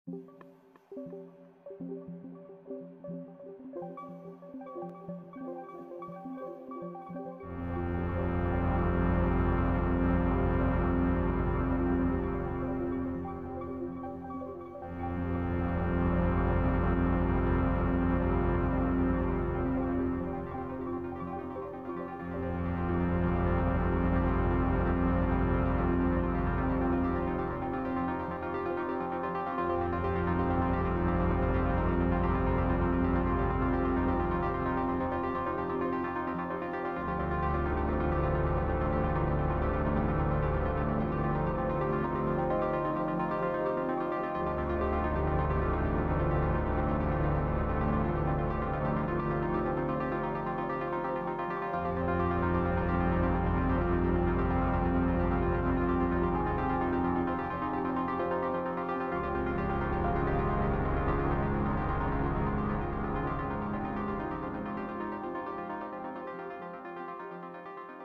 Je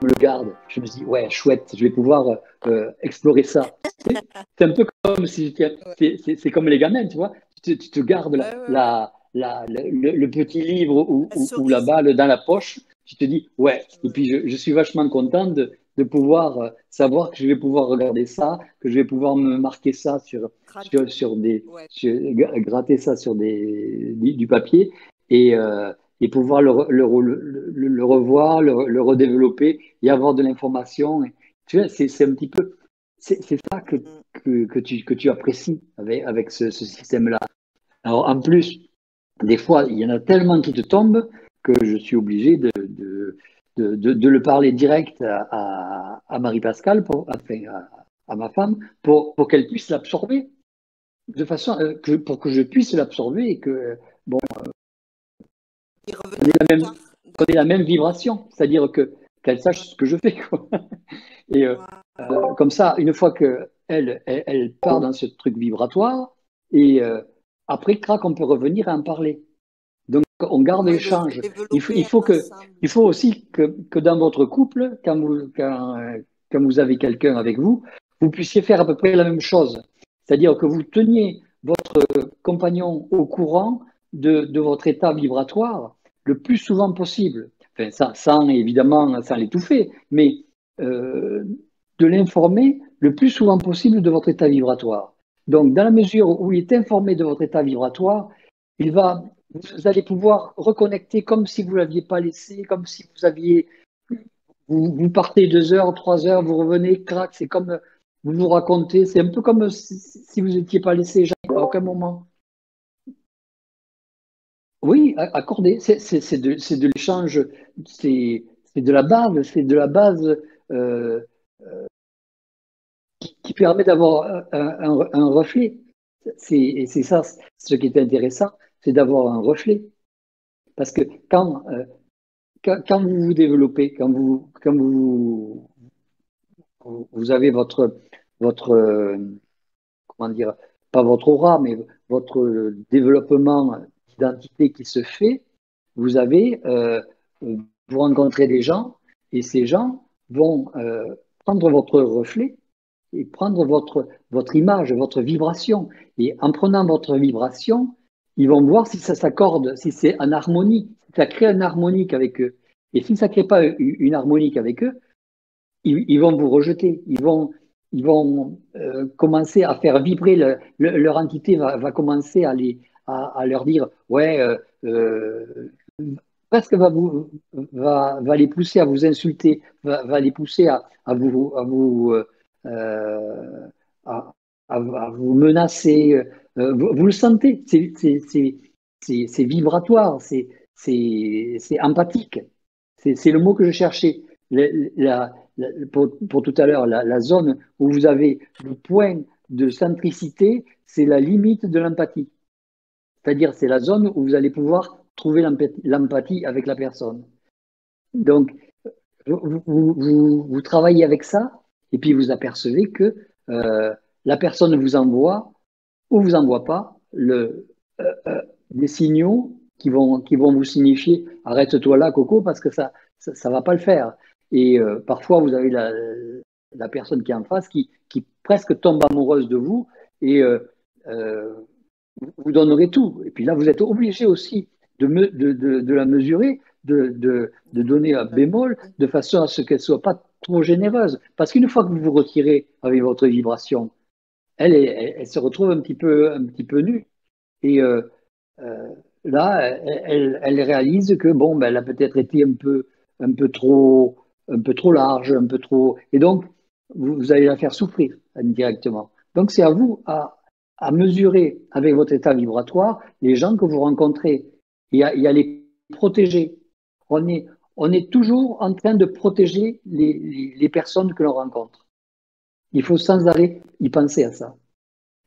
me le garde. Je me dis, ouais, chouette, je vais pouvoir explorer ça. C'est un peu comme si Ouais, c'est comme les gamins, tu vois. Tu te gardes ouais, ouais, ouais. le petit livre La ou la cerise. balle dans la poche. Tu te dis, ouais. Et puis, je suis vachement content de pouvoir savoir que je vais pouvoir regarder ça, que je vais pouvoir me marquer ça Gratter. Ouais. gratter ça sur du papier et, euh, et pouvoir le revoir, le redévelopper et avoir de l'information. Tu vois, c'est un petit peu, c'est ça Mm. que tu apprécies avec ce système-là. Alors, en plus, des fois, il y en a tellement qui te tombent que je suis obligé de le parler direct à Marie-Pascale, enfin, à ma femme, pour qu'elle puisse l'absorber, de façon pour que je puisse l'absorber et que, bon, Y on ait revenir la plus même, tard. qu'on ait la D'accord. même vibration, c'est-à-dire qu'elle Ouais. sache ce que je fais, quoi. Et Ouais. comme ça, une fois elle part dans ce truc vibratoire, et après, crac, on peut revenir et en parler. Donc, on garde Ouais, de se l'échange. développer Il ensemble. faut aussi que dans votre couple, quand vous avez quelqu'un avec vous, vous puissiez faire à peu près la même chose. C'est-à-dire que vous teniez votre compagnon au courant de votre état vibratoire le plus souvent possible. Enfin, sans évidemment, sans l'étouffer, mais euh, de l'informer le plus souvent possible de votre état vibratoire. Donc, dans la mesure où il est informé de votre état vibratoire, il va vous allez pouvoir reconnecter comme si vous ne l'aviez pas laissé, comme si vous aviez. Vous partez 2 heures, 3 heures, vous revenez, crac, c'est comme vous vous racontez, c'est un peu comme si vous n'étiez pas laissé jamais, à aucun moment. Oui, accordé, c'est de l'échange, c'est de la base, c'est de la base euh, qui permet d'avoir un reflet. Et c'est ça, ce qui est intéressant, c'est d'avoir un reflet. Parce que quand vous vous développez, vous avez votre comment dire, pas votre aura, mais votre développement d'identité qui se fait, vous avez, vous rencontrez des gens et ces gens vont prendre votre reflet et prendre votre image, votre vibration. Et en prenant votre vibration, ils vont voir si ça s'accorde, si c'est en harmonie, si ça crée un harmonique avec eux. Et si ça ne crée pas une harmonique avec eux, ils vont vous rejeter. Ils vont commencer à faire vibrer leur entité, va commencer à leur dire, ouais, presque va les pousser à vous insulter, va les pousser euh, à, à vous menacer. Vous le sentez, c'est vibratoire, c'est empathique. C'est le mot que je cherchais. Pour tout à l'heure, la zone où vous avez le point de centricité, c'est la limite de l'empathie. C'est-à-dire, c'est la zone où vous allez pouvoir trouver l'empathie avec la personne. Donc, vous travaillez avec ça, et puis vous apercevez que la personne vous envoie ou vous envoie pas des signaux qui vont vous signifier arrête-toi là, Coco, parce que ça va pas le faire. Et parfois, vous avez la personne qui est en face qui presque tombe amoureuse de vous et vous donnerez tout. Et puis là, vous êtes obligé aussi de la mesurer, de donner un bémol, de façon à ce qu'elle ne soit pas trop généreuse. Parce qu'une fois que vous vous retirez avec votre vibration, elle se retrouve un petit peu nue. Et euh, là, elle réalise que bon, ben, elle a peut-être été un un peu trop large, un peu trop. Et donc, vous allez la faire souffrir indirectement. Donc, c'est à vous à mesurer avec votre état vibratoire les gens que vous rencontrez et à les protéger. On est, on est toujours en train de protéger les personnes que l'on rencontre. Il faut sans arrêt y penser à ça.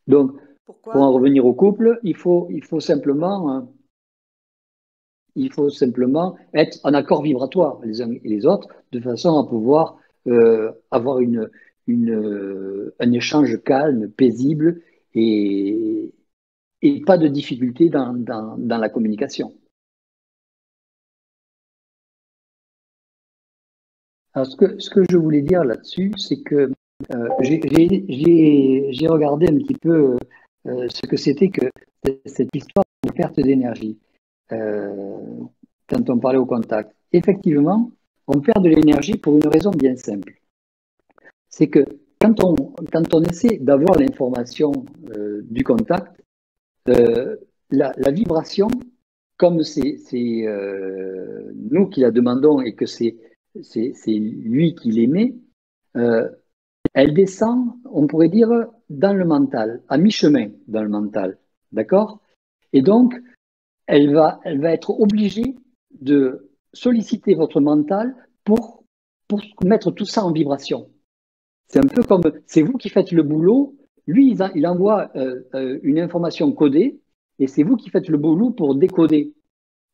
Donc, pour Pourquoi? en revenir au couple, il faut simplement être en accord vibratoire les uns et les autres, de façon à pouvoir avoir un échange calme, paisible et, et pas de difficulté dans la communication. Alors, ce que je voulais dire là-dessus, c'est que j'ai regardé un petit peu ce que c'était que cette histoire de perte d'énergie euh, quand on parlait au contact. Effectivement, on perd de l'énergie pour une raison bien simple. C'est que quand on essaie d'avoir l'information du contact, euh, la vibration, comme c'est nous qui la demandons et que c'est lui qui l'émet, euh, elle descend, on pourrait dire, dans le mental, à mi-chemin dans le mental. D'accord? Et donc, elle va être obligée de solliciter votre mental pour mettre tout ça en vibration. C'est un peu comme, c'est vous qui faites le boulot, lui, il envoie une information codée, et c'est vous qui faites le boulot pour décoder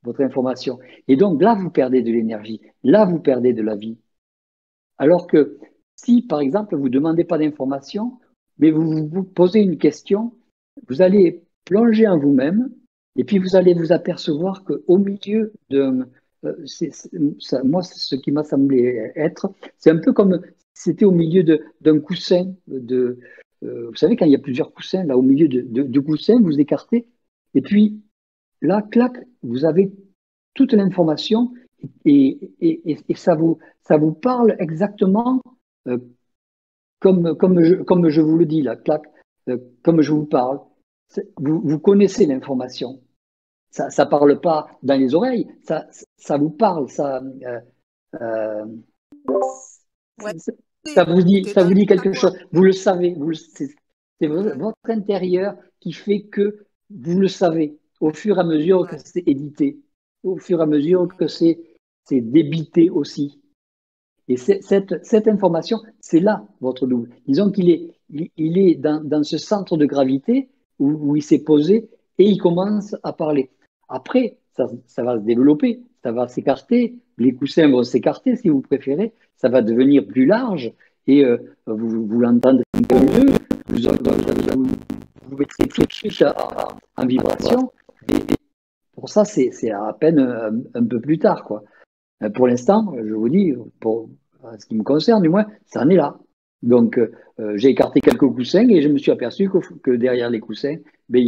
votre information. Et donc là, vous perdez de l'énergie, là, vous perdez de la vie. Alors que si, par exemple, vous ne demandez pas d'informations, mais vous posez une question, vous allez plonger en vous-même et puis vous allez vous apercevoir qu'au milieu d'un... moi, ce qui m'a semblé être, c'est un peu comme si c'était au milieu d'un coussin. Vous savez, quand il y a plusieurs coussins, là, au milieu de coussins, vous écartez. Et puis, là, clac, vous avez toute l'information et ça vous parle exactement euh, comme je vous le dis là, clac, comme je vous parle. Vous connaissez l'information. Ça parle pas dans les oreilles, ça vous parle, euh, Ouais. ça vous dit À quelque quoi? chose. Vous le savez, c'est votre intérieur qui fait que vous le savez au fur et à mesure que Ouais. c'est édité, au fur et à mesure que c'est débité aussi. Et cette information, c'est là votre double. Disons il est dans ce centre de gravité où il s'est posé et il commence à parler. Après, ça va se développer, ça va s'écarter, les coussins vont s'écarter si vous préférez, ça va devenir plus large et vous l'entendrez mieux, vous mettrez tout de suite en vibration. Mais pour ça, c'est à peine un peu plus tard, quoi. Pour l'instant, je vous dis, pour ce qui me concerne du moins, ça en est là. Donc, j'ai écarté quelques coussins et je me suis aperçu que derrière les coussins, ben, il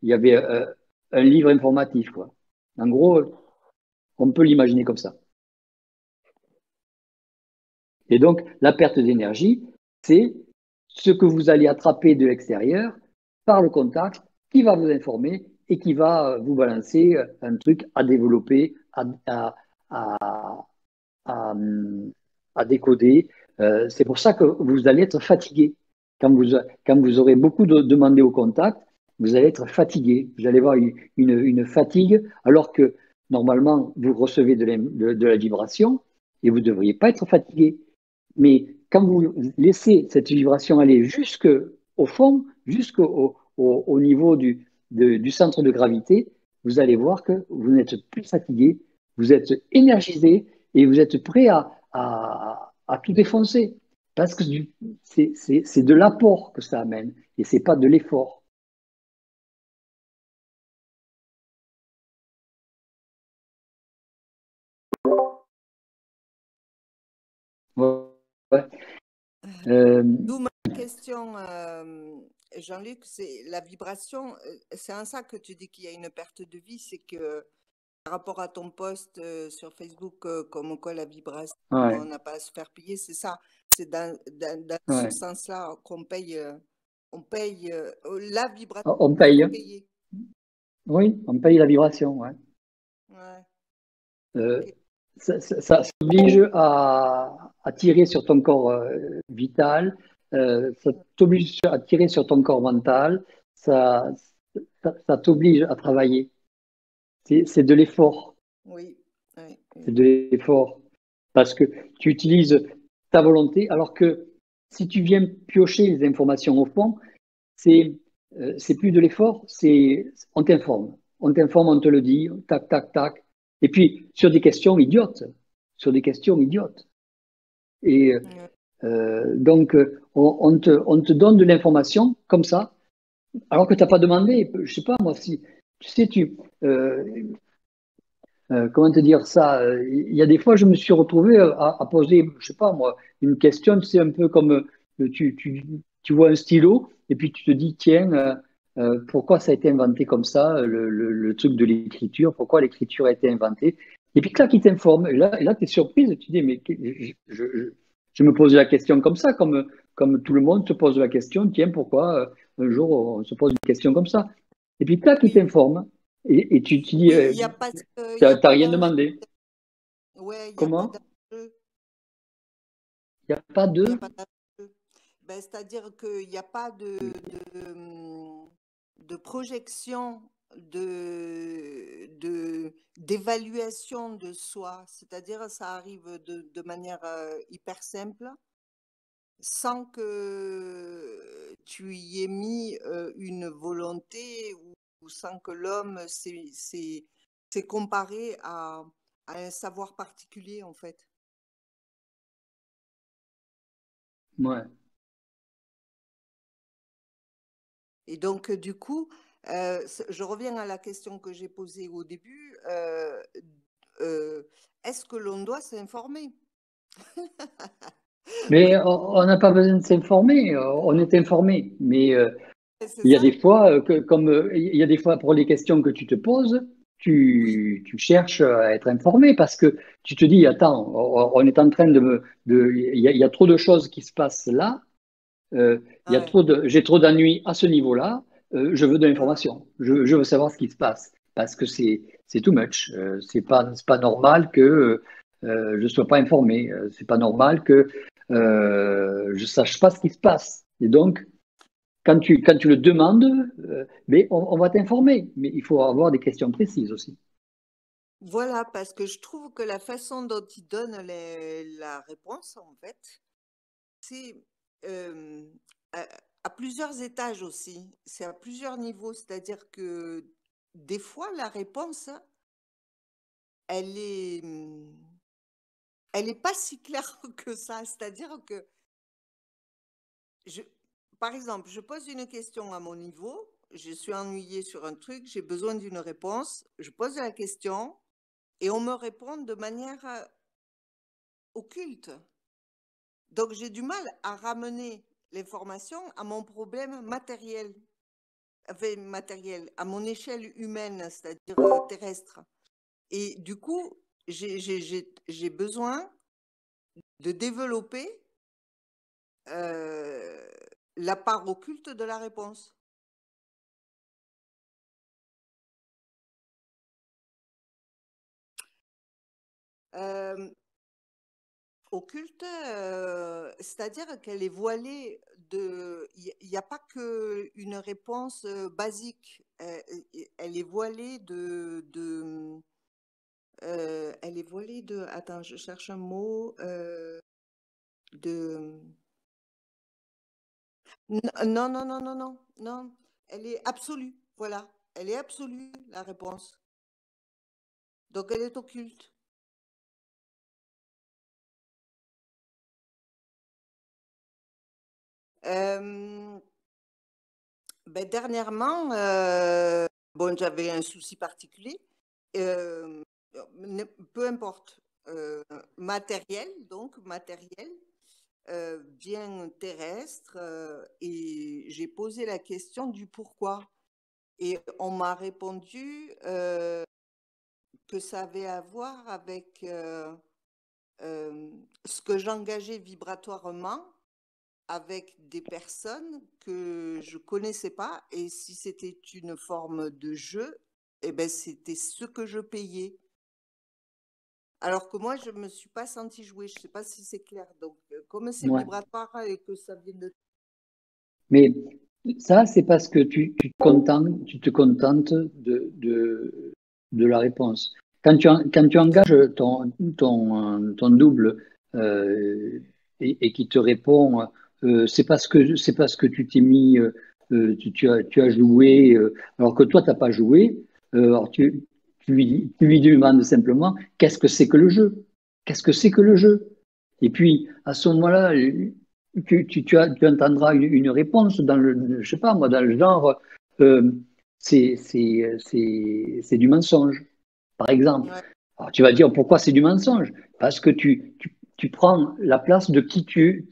y avait un livre informatif, quoi. En gros, on peut l'imaginer comme ça. Et donc, la perte d'énergie, c'est ce que vous allez attraper de l'extérieur par le contact qui va vous informer et qui va vous balancer un truc à développer, à, à, à décoder. C'est pour ça que vous allez être fatigué. Quand vous aurez beaucoup demandé au contact, vous allez être fatigué. Vous allez avoir une fatigue, alors que normalement, vous recevez de la vibration et vous ne devriez pas être fatigué. Mais quand vous laissez cette vibration aller jusqu'au fond, au niveau du centre de gravité, vous allez voir que vous n'êtes plus fatigué, vous êtes énergisé et vous êtes prêt à tout défoncer. Parce que c'est de l'apport que ça amène et c'est pas de l'effort. Ouais. Euh, D'où ma question, Jean-Luc, c'est la vibration. C'est en ça que tu dis qu'il y a une perte de vie, c'est que par rapport à ton post sur Facebook, comme quoi la vibration, Ouais, on n'a pas à se faire payer, c'est ça. C'est dans ce ouais. sens-là qu'on paye, la vibration On nous paye. fait payer. Oui, on paye la vibration. Ouais. Ouais, Euh, ok. ça t'oblige à tirer sur ton corps vital, ça t'oblige à tirer sur ton corps mental, ça, ça t'oblige à travailler. C'est de l'effort, Oui, oui, c'est oui. de l'effort. Parce que tu utilises ta volonté, alors que si tu viens piocher les informations au fond, c'est c'est plus de l'effort, c'est on t'informe. On t'informe, on te le dit, tac, tac, tac. Et puis, sur des questions idiotes, sur des questions idiotes. Et Ouais. donc, on te donne de l'information comme ça, alors que tu n'as pas demandé. Je sais pas, moi, si tu sais, euh, comment te dire ça? Il y a des fois, je me suis retrouvé à poser, je sais pas moi, une question, c'est un peu comme tu vois un stylo et puis tu te dis, tiens, pourquoi ça a été inventé comme ça, le truc de l'écriture, pourquoi l'écriture a été inventée? Et puis là, qui t'informe, et là tu es surprise, tu dis, mais je me pose la question comme ça, comme tout le monde se pose la question, tiens, pourquoi un jour on se pose une question comme ça? Et puis là, qui Oui, t'informe, et tu te dis, oui, il n'y a pas, il y a t'as pas rien d'enjeu. demandé. Ouais, il n'y a pas Comment? d'enjeu. Il n'y a pas Il n'y a de. pas d'enjeu. Ben, c'est-à-dire qu'il n'y a pas de projection, d'évaluation de soi. C'est-à-dire ça arrive de manière hyper simple, sans que tu y aies mis une volonté ou sans que l'homme s'est comparé à un savoir particulier, en fait. Ouais. Et donc, du coup, je reviens à la question que j'ai posée au début. Est-ce que l'on doit s'informer? Mais Oui, on n'a pas besoin de s'informer, on est informé. Mais c'est il y a ça. des fois, comme il y a des fois pour les questions que tu te poses, Oui, tu cherches à être informé parce que tu te dis, attends, on est en train il y a trop de choses qui se passent là, ouais, j'ai trop d'ennuis à ce niveau-là, je veux de ouais, l'information, je veux savoir ce qui se passe parce que c'est too much. C'est pas normal que je sois pas informé. C'est pas normal que je sache pas ce qui se passe. Et donc, quand tu le demandes, mais on va t'informer. Mais il faut avoir des questions précises aussi. voilà, parce que je trouve que la façon dont il donne la réponse, en fait, c'est euh, à, à plusieurs étages aussi. C'est à plusieurs niveaux. C'est-à-dire que des fois, la réponse, elle est, elle est pas si claire que ça. C'est-à-dire que je, par exemple, je pose une question à mon niveau, je suis ennuyée sur un truc, j'ai besoin d'une réponse, je pose la question et on me répond de manière occulte. Donc j'ai du mal à ramener l'information à mon problème matériel, enfin, matériel, à mon échelle humaine, c'est-à-dire terrestre. Et du coup, j'ai besoin de développer euh, la part occulte de la réponse. Euh, Occulte, c'est-à-dire qu'elle est voilée de. Il n'y a pas qu'une réponse basique. Elle est voilée elle est voilée de. Attends, je cherche un mot. De. Non, non, non, non, non, non. Elle est absolue. Voilà. Elle est absolue, la réponse. Donc elle est occulte. Euh, ben, dernièrement, bon, j'avais un souci particulier. Euh, peu importe. Matériel, donc matériel. bien terrestre, et j'ai posé la question du pourquoi. Et on m'a répondu que ça avait à voir avec ce que j'engageais vibratoirement avec des personnes que je connaissais pas, et si c'était une forme de jeu, eh ben c'était ce que je payais. Alors que moi, je me suis pas sentie jouer. Je sais pas si c'est clair. Donc, comme c'est Ouais. vibratoire et que ça vient de... Mais ça, c'est parce que tu te contentes de la réponse. Quand tu engages ton double et qui te répond, c'est parce que tu t'es mis, tu as joué, alors que toi, tu n'as pas joué. Alors tu lui demandes simplement, qu'est-ce que c'est que le jeu? Qu'est-ce que c'est que le jeu? Et puis, à ce moment-là, tu entendras une réponse dans je sais pas moi, dans le genre, euh, c'est du mensonge, par exemple. Ouais, Alors tu vas dire pourquoi c'est du mensonge? Parce que tu prends la place de qui tu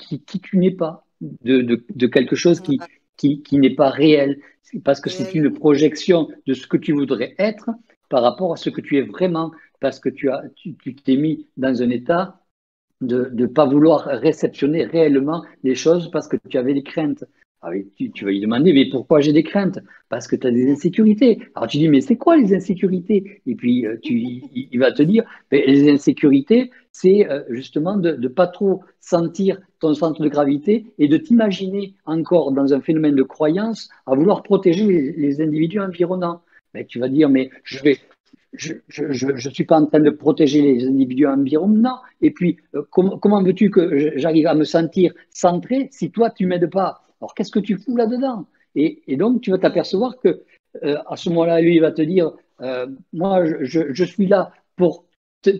n'es pas, de quelque chose ouais, qui n'est pas réel. Parce que c'est réel. une projection de ce que tu voudrais être par rapport à ce que tu es vraiment, parce que tu t'es mis dans un état de ne pas vouloir réceptionner réellement les choses parce que tu avais des craintes. Ah oui, tu vas lui demander, mais pourquoi j'ai des craintes? Parce que tu as des insécurités. Alors tu dis, mais c'est quoi les insécurités? Et puis il va te dire, ben, les insécurités, c'est justement de ne pas trop sentir ton centre de gravité et de t'imaginer encore dans un phénomène de croyance à vouloir protéger les individus environnants. Mais tu vas dire, mais je suis pas en train de protéger les individus environnants. Et puis, comment veux-tu que j'arrive à me sentir centré si toi, tu m'aides pas? Alors, qu'est-ce que tu fous là-dedans? Et donc, tu vas t'apercevoir que à ce moment-là, lui, il va te dire, moi, je suis là pour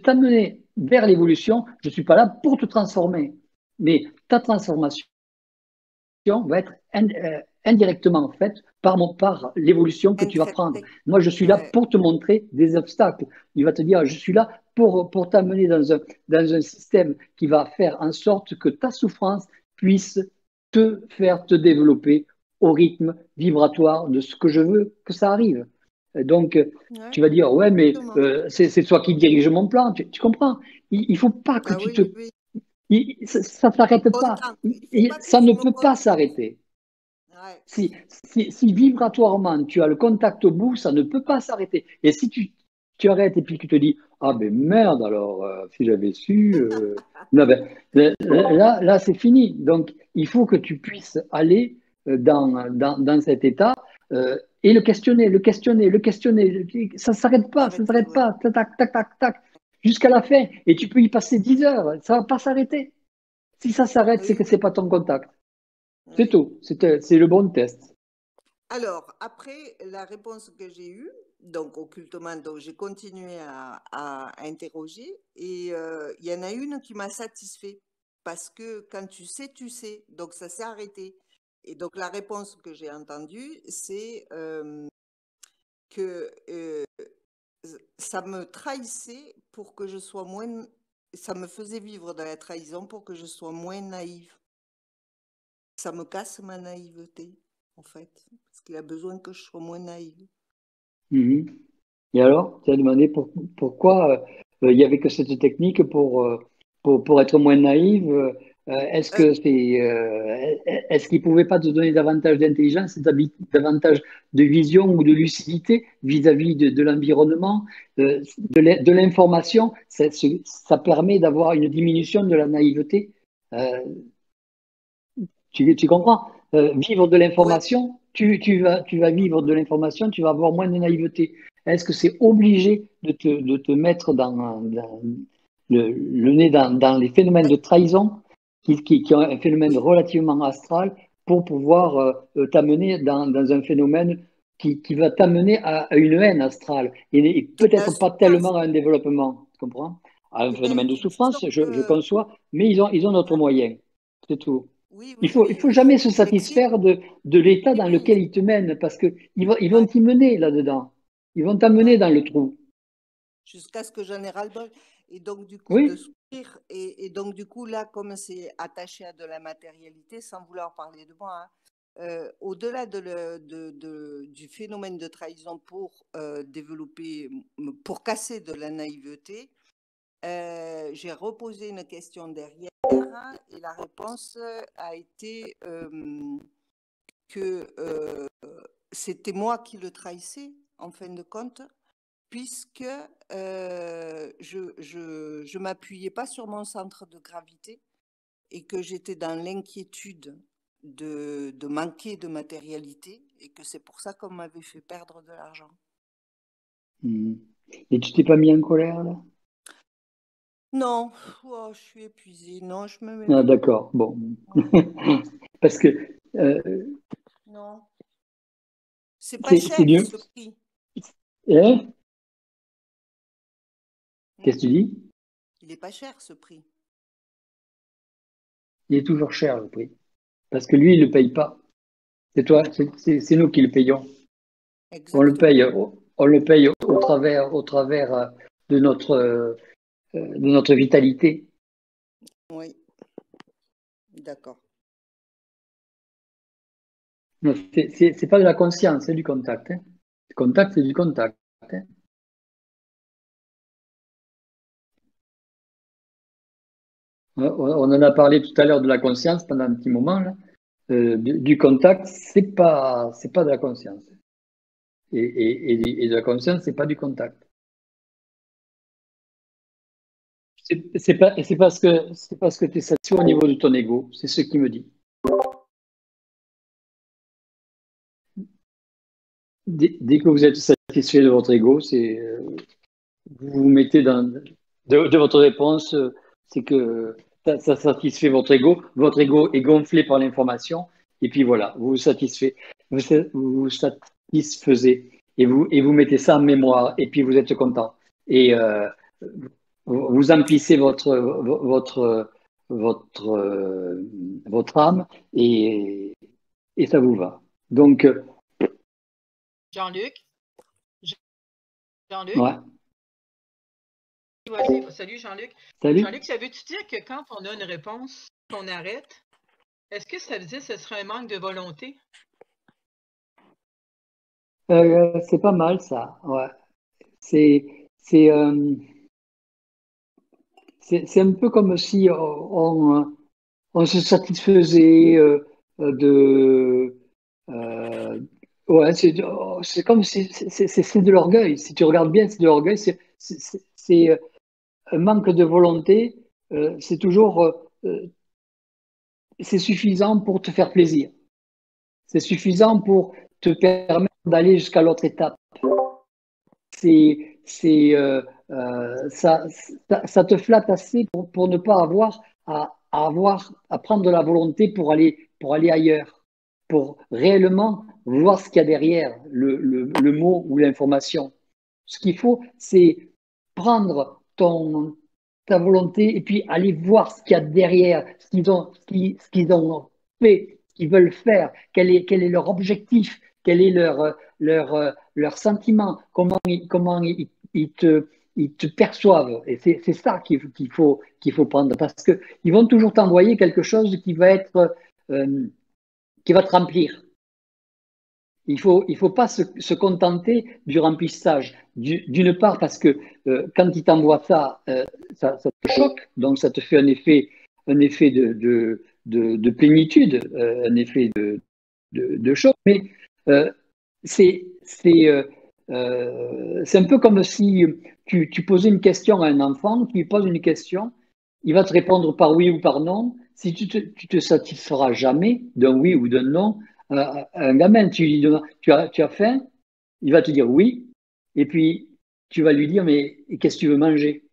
t'amener vers l'évolution. Je suis pas là pour te transformer. Mais ta transformation va être indirectement faite par l'évolution que tu vas prendre. Intrinsèque. Moi, je suis là Ouais. pour te montrer des obstacles. Il va te dire, je suis là pour t'amener dans un système qui va faire en sorte que ta souffrance puisse te faire te développer au rythme vibratoire de ce que je veux que ça arrive. Donc, Ouais, tu vas dire, ouais, mais exactement. c'est toi qui dirige mon plan. Tu comprends? Il ne faut pas que Ah tu oui, te... oui, oui. ça ne s'arrête pas. Contente. Il faut pas que Ça je ne me peut pas contente. s'arrêter. Ouais. Si vibratoirement tu as le contact au bout, ça ne peut pas s'arrêter. Et si tu arrêtes et puis que tu te dis, ah ben merde, alors si j'avais su, non, ben, là c'est fini. Donc il faut que tu puisses aller dans cet état et le questionner, le questionner, le questionner. Ça ne s'arrête pas, ça ne Arrêtez, s'arrête ouais. pas, tac, tac, tac, tac, tac, jusqu'à la fin. Et tu peux y passer 10 heures, ça ne va pas s'arrêter. Si ça s'arrête, c'est Oui, que ce oui, n'est pas ton contact. C'est oui. tout. C'est le bon test. Alors, après la réponse que j'ai eue, donc occultement, donc j'ai continué à interroger, et il y en a une qui m'a satisfait parce que quand tu sais, donc ça s'est arrêté. Et donc la réponse que j'ai entendue, c'est que ça me trahissait pour que je sois moins, ça me faisait vivre dans la trahison pour que je sois moins naïve. Ça me casse ma naïveté, en fait, parce qu'il a besoin que je sois moins naïve. Mhm. Et alors, tu as demandé pourquoi il n'y avait que cette technique pour être moins naïve. Euh, Est-ce qu'il ne pouvait pas te donner davantage d'intelligence, davantage de vision ou de lucidité vis-à-vis de l'environnement, de l'information? Ça permet d'avoir une diminution de la naïveté. Euh, tu comprends? Vivre de ouais, l'information, tu vas vivre de l'information, tu vas avoir moins de naïveté. Est-ce que c'est obligé de te mettre dans le nez dans les phénomènes ouais, de trahison qui ont un phénomène oui. relativement astral pour pouvoir t'amener dans un phénomène qui va t'amener à une haine astrale et De la peut-être pas souffrance. tellement à un développement, tu comprends? À un phénomène de Disons souffrance, je que, conçois, mais ils ont d'autres ouais, moyens, c'est tout. oui, oui, Il oui, faut jamais se mais si, satisfaire de l'état dans lequel ils te mènent parce ils vont ouais, t'y mener là-dedans. Ils vont t'amener ouais, dans le trou. jusqu'à ce que j'en ai ras-le-bol. Et donc, du coup, de Oui? ce et donc du coup là, comme c'est attaché à de la matérialité, sans vouloir parler de moi, hein, au-delà du phénomène de trahison pour développer, pour casser de la naïveté, j'ai reposé une question derrière et la réponse a été que c'était moi qui le trahissais en fin de compte, puisque je m'appuyais pas sur mon centre de gravité et que j'étais dans l'inquiétude de manquer de matérialité et que c'est pour ça qu'on m'avait fait perdre de l'argent. Et tu t'es pas mis en colère, là? Non, oh, je suis épuisée. Non, je me mets Ah, pas. d'accord, bon. Parce que Non, c'est pas c'est cher mieux. ce prix. Hein? Hmm. Qu'est-ce que tu dis? Il est pas cher ce prix. Il est toujours cher, le prix. Parce que lui, il ne le paye pas. C'est toi, c'est nous qui le payons. Exactement. On le paye au travers de notre vitalité. Oui, d'accord. Non, c'est pas de la conscience, c'est du contact. Hein. Le contact, c'est du contact. Hein. On en a parlé tout à l'heure de la conscience pendant un petit moment. Là. Du contact, c'est pas de la conscience. Et de la conscience, c'est pas du contact. C'est parce que tu es satisfait au niveau de ton ego. C'est ce qui me dit. Dès que vous êtes satisfait de votre ego, vous vous mettez de votre réponse, c'est que ça satisfait votre ego. Votre ego est gonflé par l'information, et puis voilà, vous vous satisfait, vous satisfaisez, et vous mettez ça en mémoire, et puis vous êtes content. Et vous emplissez votre âme, et ça vous va. Donc, Jean-Luc? Jean-Luc? ouais. Salut Jean-Luc. Salut. Jean-Luc, ça veut-tu dire que quand on a une réponse, qu'on arrête, est-ce que ça veut dire que ce serait un manque de volonté? C'est pas mal ça. Ouais. C'est c'est c'est un peu comme si on se satisfaisait de ouais c'est comme si c'est de l'orgueil. Si tu regardes bien, c'est de l'orgueil. C'est un manque de volonté. C'est toujours c'est suffisant pour te faire plaisir. C'est suffisant pour te permettre d'aller jusqu'à l'autre étape. Ça te flatte assez pour ne pas avoir à prendre de la volonté pour aller ailleurs, pour réellement voir ce qu'il y a derrière le mot ou l'information. Ce qu'il faut, c'est prendre ta volonté et puis aller voir ce qu'il y a derrière, ce qu'ils ont fait, ce qu'ils veulent faire, quel est leur objectif, quel est leur sentiment, comment ils te perçoivent. Et c'est ça qu'il faut prendre parce qu'ils vont toujours t'envoyer quelque chose euh, qui va te remplir. Il faut pas se contenter du remplissage. D'une part, parce que quand il t'envoie ça, ça te choque, donc ça te fait un effet de plénitude, un effet de choc, mais euh, c'est un peu comme si tu posais une question à un enfant, tu lui poses une question, il va te répondre par oui ou par non. Si tu te satisferas jamais d'un oui ou d'un non, un gamin, tu lui demandes, tu as faim, il va te dire oui, et puis tu vas lui dire, mais qu'est-ce que tu veux manger?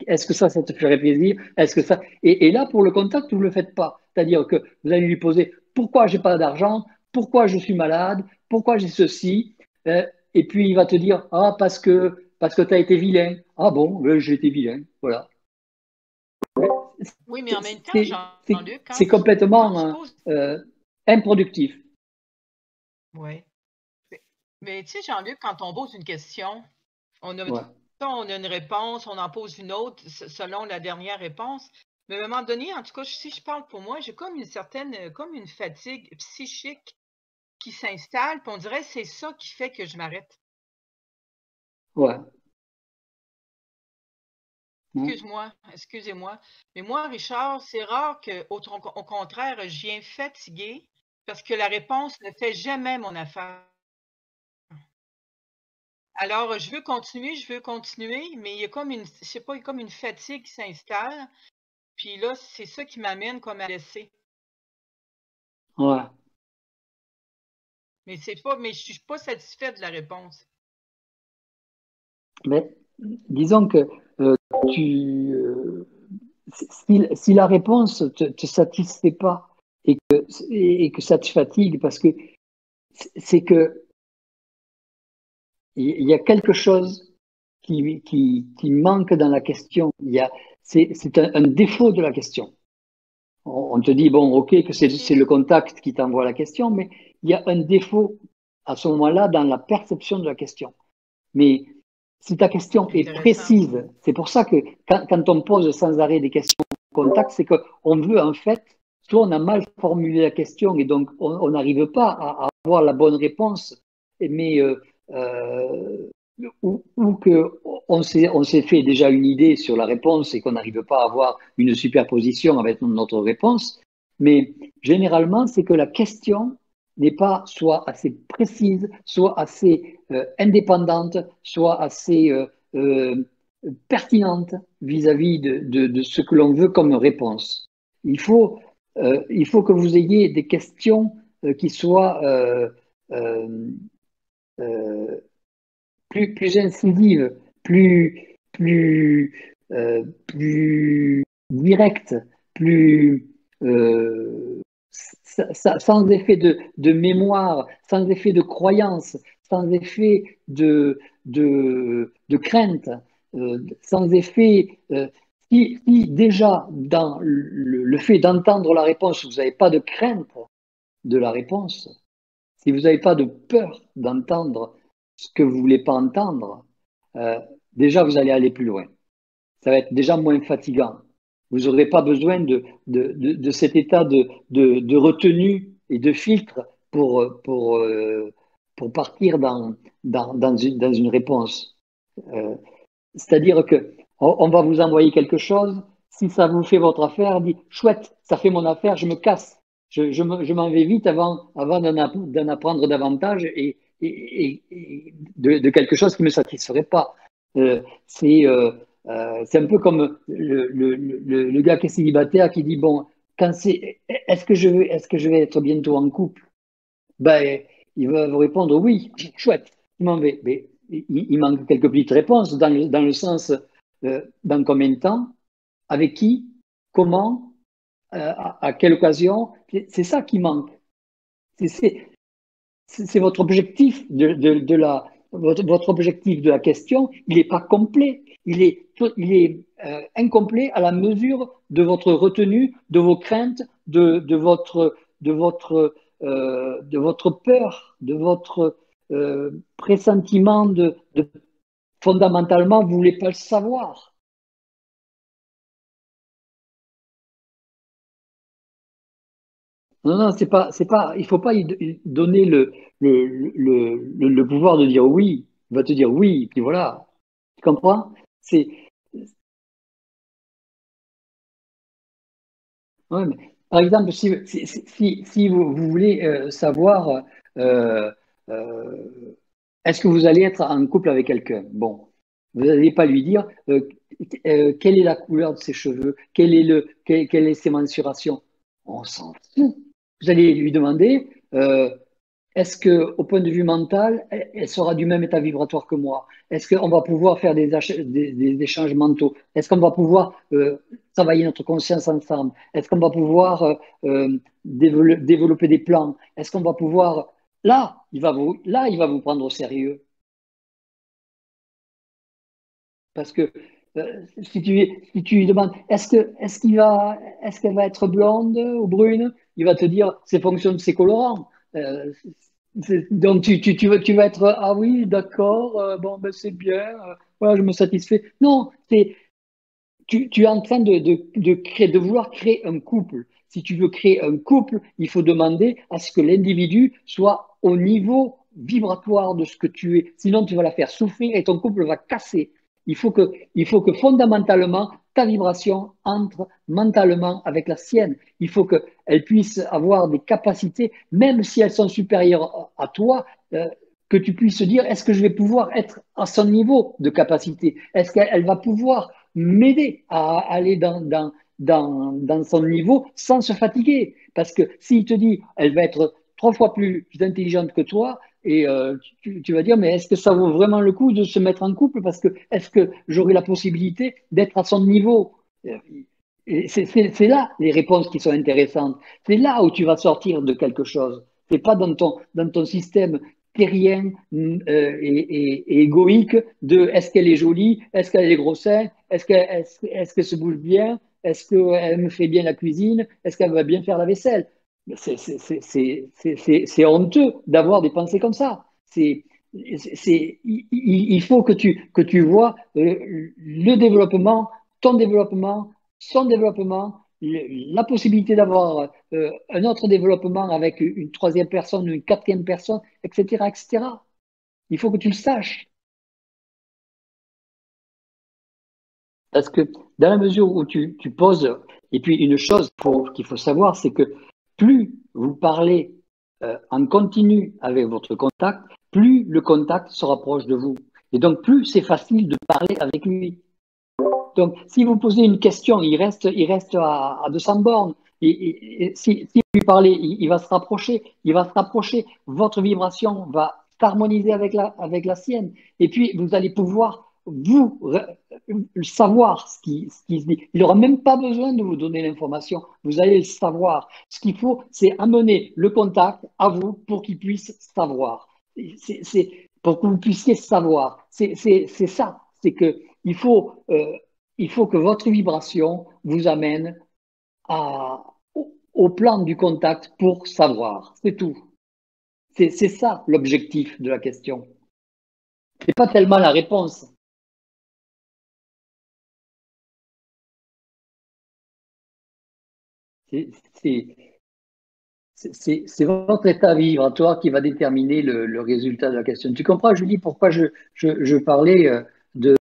Est-ce que ça te ferait plaisir? Est-ce que ça... Et là, pour le contact, vous ne le faites pas. C'est-à-dire que vous allez lui poser, pourquoi j'ai pas d'argent? Pourquoi je suis malade? Pourquoi j'ai ceci? Et puis il va te dire, ah, parce que tu as été vilain. Ah bon, ben, j'ai été vilain. Voilà. Oui, mais en même temps, Jean-Luc, C'est quand tu complètement poses... improductif. Oui. Mais tu sais, Jean-Luc, quand on pose une question, on a Ouais. on a une réponse, on en pose une autre selon la dernière réponse. Mais à un moment donné, en tout cas, si je parle pour moi, j'ai comme une certaine, comme une fatigue psychique qui s'installe, puis on dirait que c'est ça qui fait que je m'arrête. Ouais. Ouais. Excusez-moi. Mais moi, Richard, c'est rare au contraire, je viens fatiguée parce que la réponse ne fait jamais mon affaire. Alors, je veux continuer, mais il y a comme une, je sais pas, il y a comme une fatigue qui s'installe. Puis là, c'est ça qui m'amène comme à laisser. Ouais. Mais je suis pas satisfaite de la réponse. Mais disons que euh, tu, si la réponse te satisfait pas et que ça te fatigue, parce que c'est que il y a quelque chose qui manque dans la question. C'est un défaut de la question. On te dit, bon, ok, que c'est le contact qui t'envoie la question, mais il y a un défaut à ce moment-là dans la perception de la question. Mais si ta question est Intéressant. précise, c'est pour ça que quand on pose sans arrêt des questions de contact, c'est qu'on veut en fait, soit on a mal formulé la question et donc on n'arrive pas à avoir la bonne réponse, mais ou que on s'est fait déjà une idée sur la réponse et qu'on n'arrive pas à avoir une superposition avec notre réponse. Mais généralement, c'est que la question n'est pas soit assez précise, soit assez indépendante, soit assez pertinente vis-à-vis de ce que l'on veut comme réponse. Il faut que vous ayez des questions qui soient euh, euh, plus incisives, plus directes, plus sans effet de mémoire, sans effet de croyance, sans effet de crainte, sans effet. Si déjà dans le fait d'entendre la réponse, vous n'avez pas de crainte de la réponse, si vous n'avez pas de peur d'entendre ce que vous ne voulez pas entendre, euh, déjà vous allez aller plus loin. Ça va être déjà moins fatigant. Vous n'aurez pas besoin de cet état de retenue et de filtre pour partir dans une réponse. Euh, C'est-à-dire que on va vous envoyer quelque chose. Si ça vous fait votre affaire, dit chouette, ça fait mon affaire, je me casse. Je m'en vais vite avant d'en apprendre davantage et de quelque chose qui ne me satisferait pas. C'est c'est un peu comme le gars qui est célibataire qui dit bon, est-ce que je vais être bientôt en couple? Ben, il va vous répondre oui, chouette, je m'en vais. Mais il manque quelques petites réponses dans le sens dans combien de temps, avec qui, comment, à quelle occasion. C'est ça qui manque. C'est c'est- c'est votre objectif votre objectif de la question, il n'est pas complet. Il est incomplet à la mesure de votre retenue, de vos craintes, de votre peur, de votre pressentiment fondamentalement, vous ne voulez pas le savoir. Non, non, c'est pas, il faut pas y donner le pouvoir de dire oui. Il va te dire oui, puis voilà. Tu comprends? C'est, ouais, mais, par exemple, si vous voulez savoir, euh, euh, est-ce que vous allez être en couple avec quelqu'un? Bon, vous n'allez pas lui dire quelle est la couleur de ses cheveux, quelle est ses mensurations. On s'en fout. Vous allez lui demander est-ce que, au point de vue mental, elle sera du même état vibratoire que moi? Est-ce qu'on va pouvoir faire des échanges mentaux? Est-ce qu'on va pouvoir travailler notre conscience ensemble? Est-ce qu'on va pouvoir développer des plans? Est-ce qu'on va pouvoir... là, il va vous prendre au sérieux. Parce que si tu lui demandes est-ce qu'elle va être blonde ou brune, il va te dire c'est fonction de ses colorants. Donc, tu vas être, ah oui, d'accord, bon, ben, c'est bien, voilà, je me satisfais. Non, tu es en train de vouloir créer un couple. Si tu veux créer un couple, il faut demander à ce que l'individu soit au niveau vibratoire de ce que tu es. Sinon, tu vas la faire souffrir et ton couple va casser. Il faut que fondamentalement, ta vibration entre mentalement avec la sienne. Il faut qu'elle puisse avoir des capacités, même si elles sont supérieures à toi, que tu puisses dire, est-ce que je vais pouvoir être à son niveau de capacité? Est-ce qu'elle va pouvoir m'aider à aller dans son niveau sans se fatiguer? Parce que s'il te dit, elle va être 3 fois plus intelligente que toi, et tu vas dire, mais est-ce que ça vaut vraiment le coup de se mettre en couple? Parce que est-ce que j'aurai la possibilité d'être à son niveau? C'est là les réponses qui sont intéressantes. C'est là où tu vas sortir de quelque chose. C'est pas dans ton système terrien et égoïque de est-ce qu'elle est jolie, est-ce qu'elle a des gros seins, est-ce qu'elle se bouge bien, est-ce qu'elle me fait bien la cuisine, est-ce qu'elle va bien faire la vaisselle. C'est honteux d'avoir des pensées comme ça. Il faut que tu vois le développement, ton développement, son développement, la possibilité d'avoir un autre développement avec une troisième personne, une quatrième personne, etc., etc. Il faut que tu le saches. Parce que dans la mesure où tu poses, et puis une chose qu'il faut savoir, c'est que plus vous parlez en continu avec votre contact, plus le contact se rapproche de vous. Et donc, plus c'est facile de parler avec lui. Donc, si vous posez une question, il reste à 200 bornes. Et si vous lui parlez, il va se rapprocher, votre vibration va s'harmoniser avec la sienne. Et puis, vous allez pouvoir, savoir ce qui se dit. Il n'aura même pas besoin de vous donner l'information, vous allez le savoir. Ce qu'il faut, c'est amener le contact à vous pour qu'il puisse savoir. Pour que vous puissiez savoir. C'est ça. C'est que il faut que votre vibration vous amène au plan du contact pour savoir. C'est tout. C'est ça l'objectif de la question. C'est pas tellement la réponse. C'est c'est votre état vibratoire qui va déterminer le résultat de la question. Tu comprends, Julie, pourquoi je parlais euh, de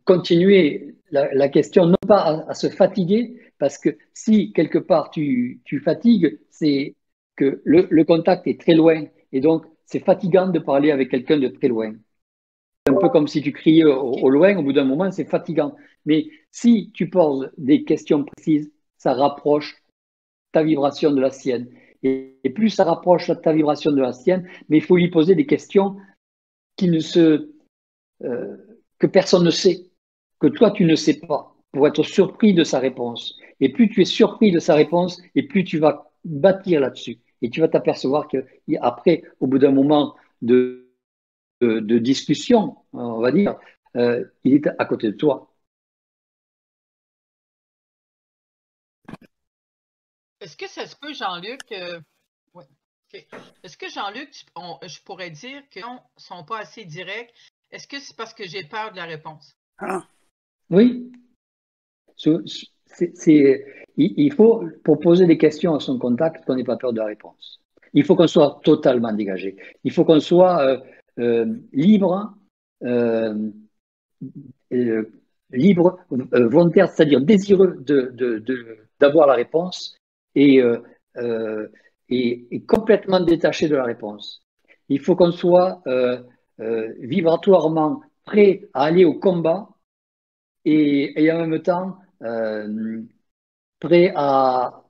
continuer la question, non pas à se fatiguer, parce que si quelque part tu fatigues, c'est que le contact est très loin. Et donc, c'est fatigant de parler avec quelqu'un de très loin. C'est un peu comme si tu criais au loin, au bout d'un moment, c'est fatigant. Mais si tu poses des questions précises, ça rapproche ta vibration de la sienne. Et plus ça rapproche ta vibration de la sienne, mais il faut lui poser des questions qui ne se, euh, que personne ne sait, que toi tu ne sais pas, pour être surpris de sa réponse. Et plus tu es surpris de sa réponse, et plus tu vas bâtir là-dessus. Et tu vas t'apercevoir qu'après, au bout d'un moment de discussion, on va dire, il est à côté de toi. Est-ce que ça se peut, Jean-Luc? Ouais, ok. Est-ce que, Jean-Luc, je pourrais dire qu'ils ne sont pas assez directs? Est-ce que c'est parce que j'ai peur de la réponse? Ah, Oui, il faut, pour poser des questions à son contact, qu'on n'ait pas peur de la réponse. Il faut qu'on soit totalement dégagé. Il faut qu'on soit libre, euh, euh, volontaire, c'est-à-dire désireux d'avoir la réponse et, euh, euh, et complètement détaché de la réponse. Il faut qu'on soit vibratoirement prêt à aller au combat et en même temps prêt à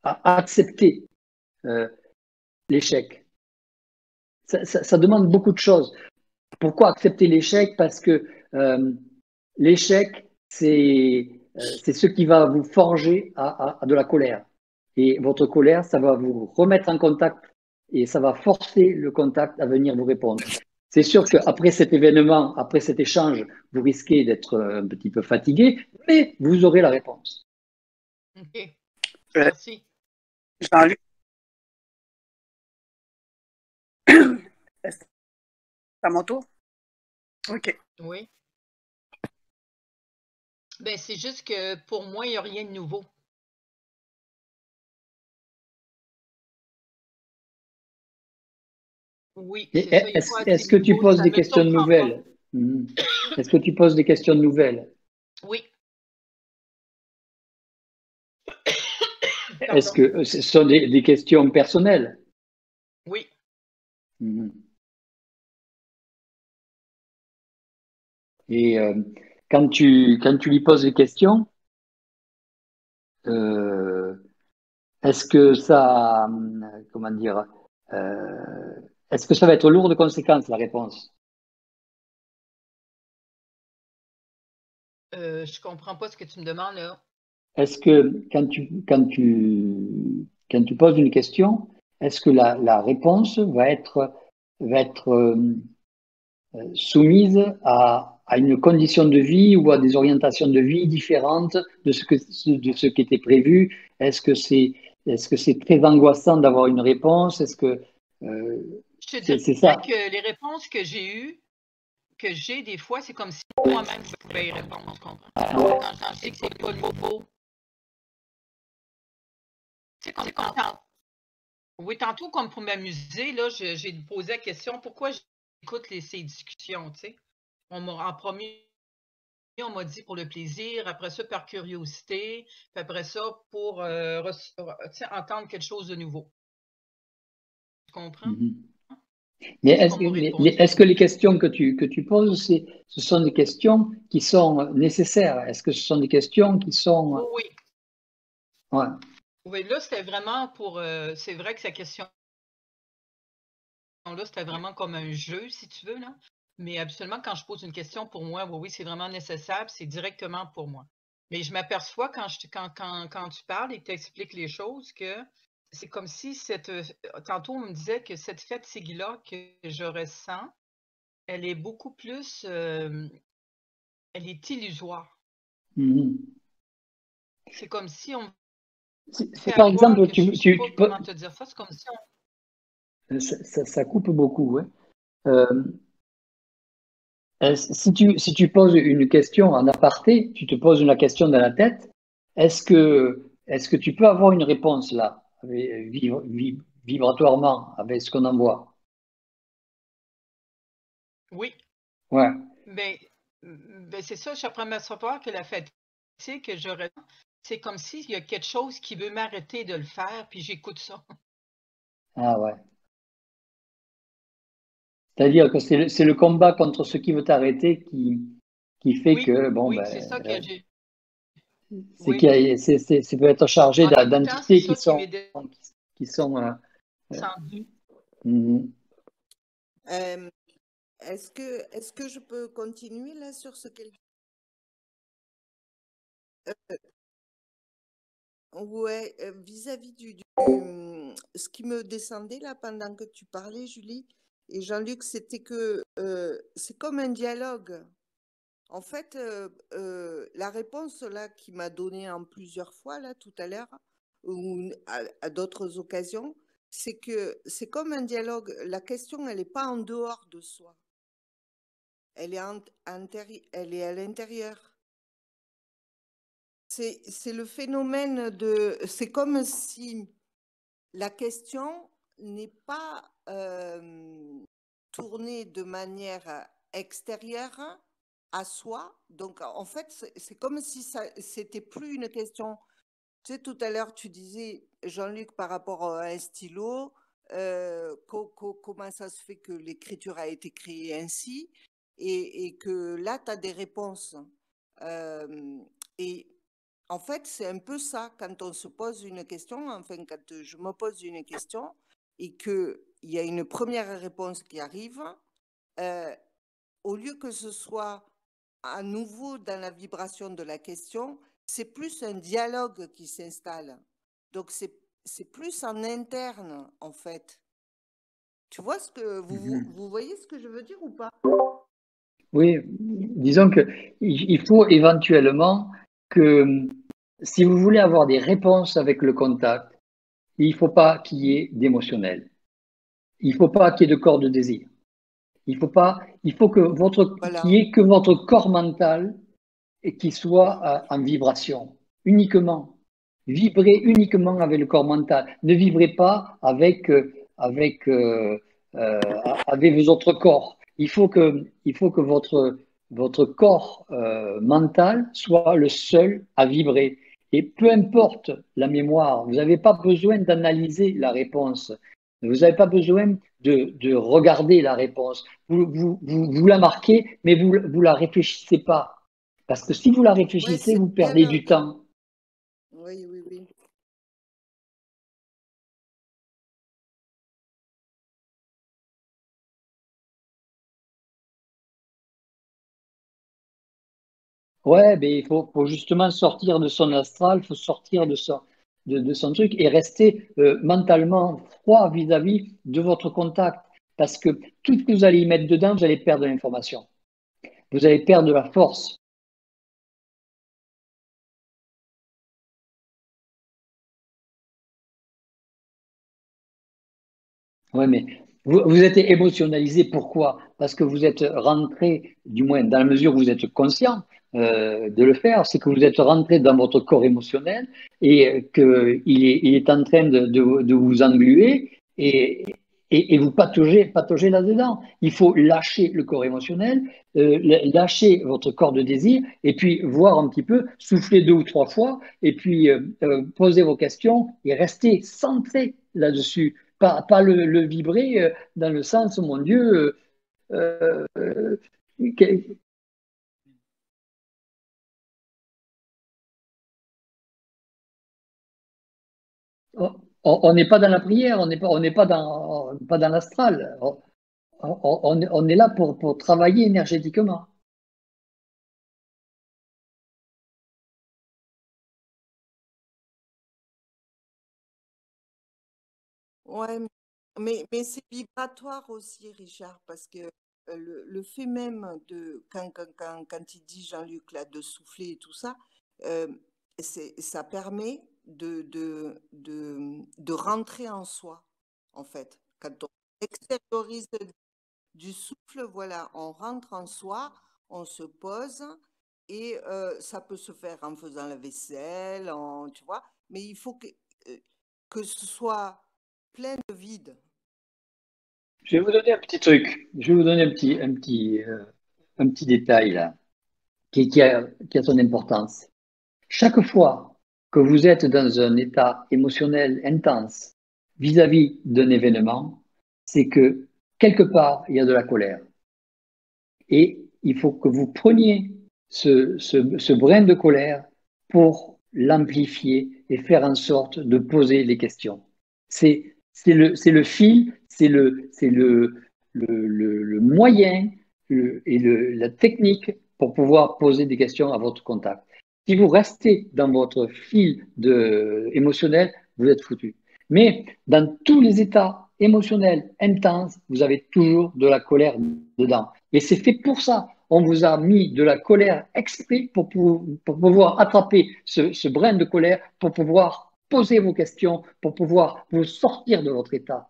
accepter euh, l'échec. Ça demande beaucoup de choses. Pourquoi accepter l'échec? Parce que l'échec, c'est ce qui va vous forger à de la colère. Et votre colère, ça va vous remettre en contact et ça va forcer le contact à venir vous répondre. C'est sûr qu'après cet événement, après cet échange, vous risquez d'être un petit peu fatigué, mais vous aurez la réponse. OK. Merci. Jean-Luc, c'est à mon tour? OK. Oui. Ben, c'est juste que pour moi, il n'y a rien de nouveau. Oui, Et c'est ça, il n'y a pas assez est-ce que de tu nouveau, poses ça des me questions surprend pas. nouvelles? Mhm. Est-ce que tu poses des questions nouvelles? Oui, Est-ce pardon. que ce sont des questions personnelles? Oui. Mhm. Et quand tu lui poses des questions, euh, est-ce que ça, comment dire, est-ce que ça va être lourd de conséquences, la réponse? Je comprends pas ce que tu me demandes là. Est-ce que quand tu poses une question, est-ce que la réponse va être soumise à une condition de vie ou à des orientations de vie différentes de ce qui était prévu? Est-ce que c'est très angoissant d'avoir une réponse? Est-ce que Je te c'est dirais ça? que les réponses que j'ai des fois, c'est comme si moi-même je pouvais y répondre, tu comprends? Quand je sais que c'est pas le mot. C'est comme quand. Oui, tantôt, comme pour m'amuser, là, j'ai posé la question pourquoi j'écoute ces discussions, tu sais. En premier, on m'a dit pour le plaisir, après ça, par curiosité, puis après ça, pour tu sais, entendre quelque chose de nouveau. Tu comprends? Mhm. Mais C'est ce qu'on m'a répondu. est-ce que les questions que tu poses, ce sont des questions qui sont nécessaires? Est-ce que ce sont des questions qui sont... Oui, Ouais. oui, là, c'était vraiment pour. C'est vrai que cette question-là, c'était vraiment comme un jeu, si tu veux, là. Mais absolument, quand je pose une question pour moi, oui, c'est vraiment nécessaire, puis c'est directement pour moi. Mais je m'aperçois quand tu parles et que tu expliques les choses que c'est comme si tantôt, on me disait que cette fatigue-là que je ressens, elle est beaucoup plus. Elle est illusoire. Mhm. C'est comme si on me C'est fait par croire exemple, que je sais pas comment te dire ça. C'est comme si ça coupe beaucoup, ouais. Euh, si tu poses une question en aparté, tu te poses une question dans la tête, est-ce que tu peux avoir une réponse là, vibratoirement, avec ce qu'on envoie? oui. Ouais. Ben, c'est ça, je suis en train de m'apercevoir que la fatigue que je ressens, c'est comme s'il y a quelque chose qui veut m'arrêter de le faire, puis j'écoute ça. Ah ouais. C'est-à-dire que c'est le combat contre ce qui veut t'arrêter qui fait Oui, que, bon, oui, ben, c'est ça que j'ai. Oui. c'est peut être chargé En t'écoutant, c'est d'entités ça qui m'est qui sont, descendu. mhm. Euh, est-ce que je peux continuer là sur ce qu'elle... Ouais, vis-à-vis ce qui me descendait là pendant que tu parlais, Julie et Jean-Luc, c'était que c'est comme un dialogue. En fait, la réponse là qui m'a donnée en plusieurs fois là tout à l'heure ou à d'autres occasions, c'est que c'est comme un dialogue. La question, elle n'est pas en dehors de soi. Elle est elle est à l'intérieur. C'est le phénomène de... C'est comme si la question n'est pas tournée de manière extérieure à soi. Donc, en fait, c'est comme si c'était plus une question. Tu sais, tout à l'heure, tu disais, Jean-Luc, par rapport à un stylo, comment ça se fait que l'écriture a été créée ainsi et que là, tu as des réponses. Et en fait, c'est un peu ça, quand on se pose une question, enfin, quand je me pose une question et qu'il y a une première réponse qui arrive, au lieu que ce soit à nouveau dans la vibration de la question, c'est plus un dialogue qui s'installe. Donc, c'est plus en interne, en fait. Tu vois ce que vous voyez ce que je veux dire ou pas? Oui, disons que il faut éventuellement que Si vous voulez avoir des réponses avec le contact, il ne faut pas qu'il y ait d'émotionnel. Il ne faut pas qu'il y ait de corps de désir. Il faut qu'il y ait que votre corps mental et qui soit en vibration, uniquement. Vibrez uniquement avec le corps mental. Ne vibrez pas avec vos autres corps. Il faut que votre corps mental soit le seul à vibrer. Et peu importe la mémoire, vous n'avez pas besoin d'analyser la réponse. Vous n'avez pas besoin de regarder la réponse. Vous la marquez, mais vous la réfléchissez pas. Parce que si vous la réfléchissez, vous perdez du temps. Oui, oui, oui. Ouais, mais il faut justement sortir de son astral, il faut sortir de son truc et rester mentalement froid vis-à-vis de votre contact. Parce que tout ce que vous allez y mettre dedans, vous allez perdre de l'information. Vous allez perdre de la force. Oui, mais vous êtes émotionnalisé. Pourquoi? Parce que vous êtes rentré, du moins dans la mesure où vous êtes conscient de le faire, c'est que vous êtes rentré dans votre corps émotionnel et qu'il est en train de vous engluer et vous pataugez là-dedans. Il faut lâcher le corps émotionnel, lâcher votre corps de désir et puis voir un petit peu, souffler 2 ou 3 fois et puis poser vos questions et rester centré là-dessus. Pas le vibrer dans le sens, mon Dieu, euh, euh, que- on n'est pas dans la prière, on n'est pas dans l'astral. On est là pour travailler énergétiquement. Ouais, mais c'est vibratoire aussi, Richard, parce que le fait même de, quand il dit Jean-Luc là, de souffler et tout ça, euh, ça permet de rentrer en soi, en fait. Quand on extériorise du souffle, voilà, on rentre en soi, on se pose, et ça peut se faire en faisant la vaisselle, tu vois, mais il faut que ce soit plein de vide. Je vais vous donner un petit truc. Je vais vous donner un petit détail là, qui a son importance. Chaque fois que vous êtes dans un état émotionnel intense vis-à-vis d'un événement, c'est que quelque part, il y a de la colère. Et il faut que vous preniez ce brin de colère pour l'amplifier et faire en sorte de poser les questions. C'est le fil, le moyen la technique pour pouvoir poser des questions à votre contact. Si vous restez dans votre fil émotionnel, vous êtes foutu. Mais dans tous les états émotionnels intenses, vous avez toujours de la colère dedans. Et c'est fait pour ça. On vous a mis de la colère exprès pour pouvoir attraper ce brin de colère, pour pouvoir poser vos questions, pour pouvoir vous sortir de votre état.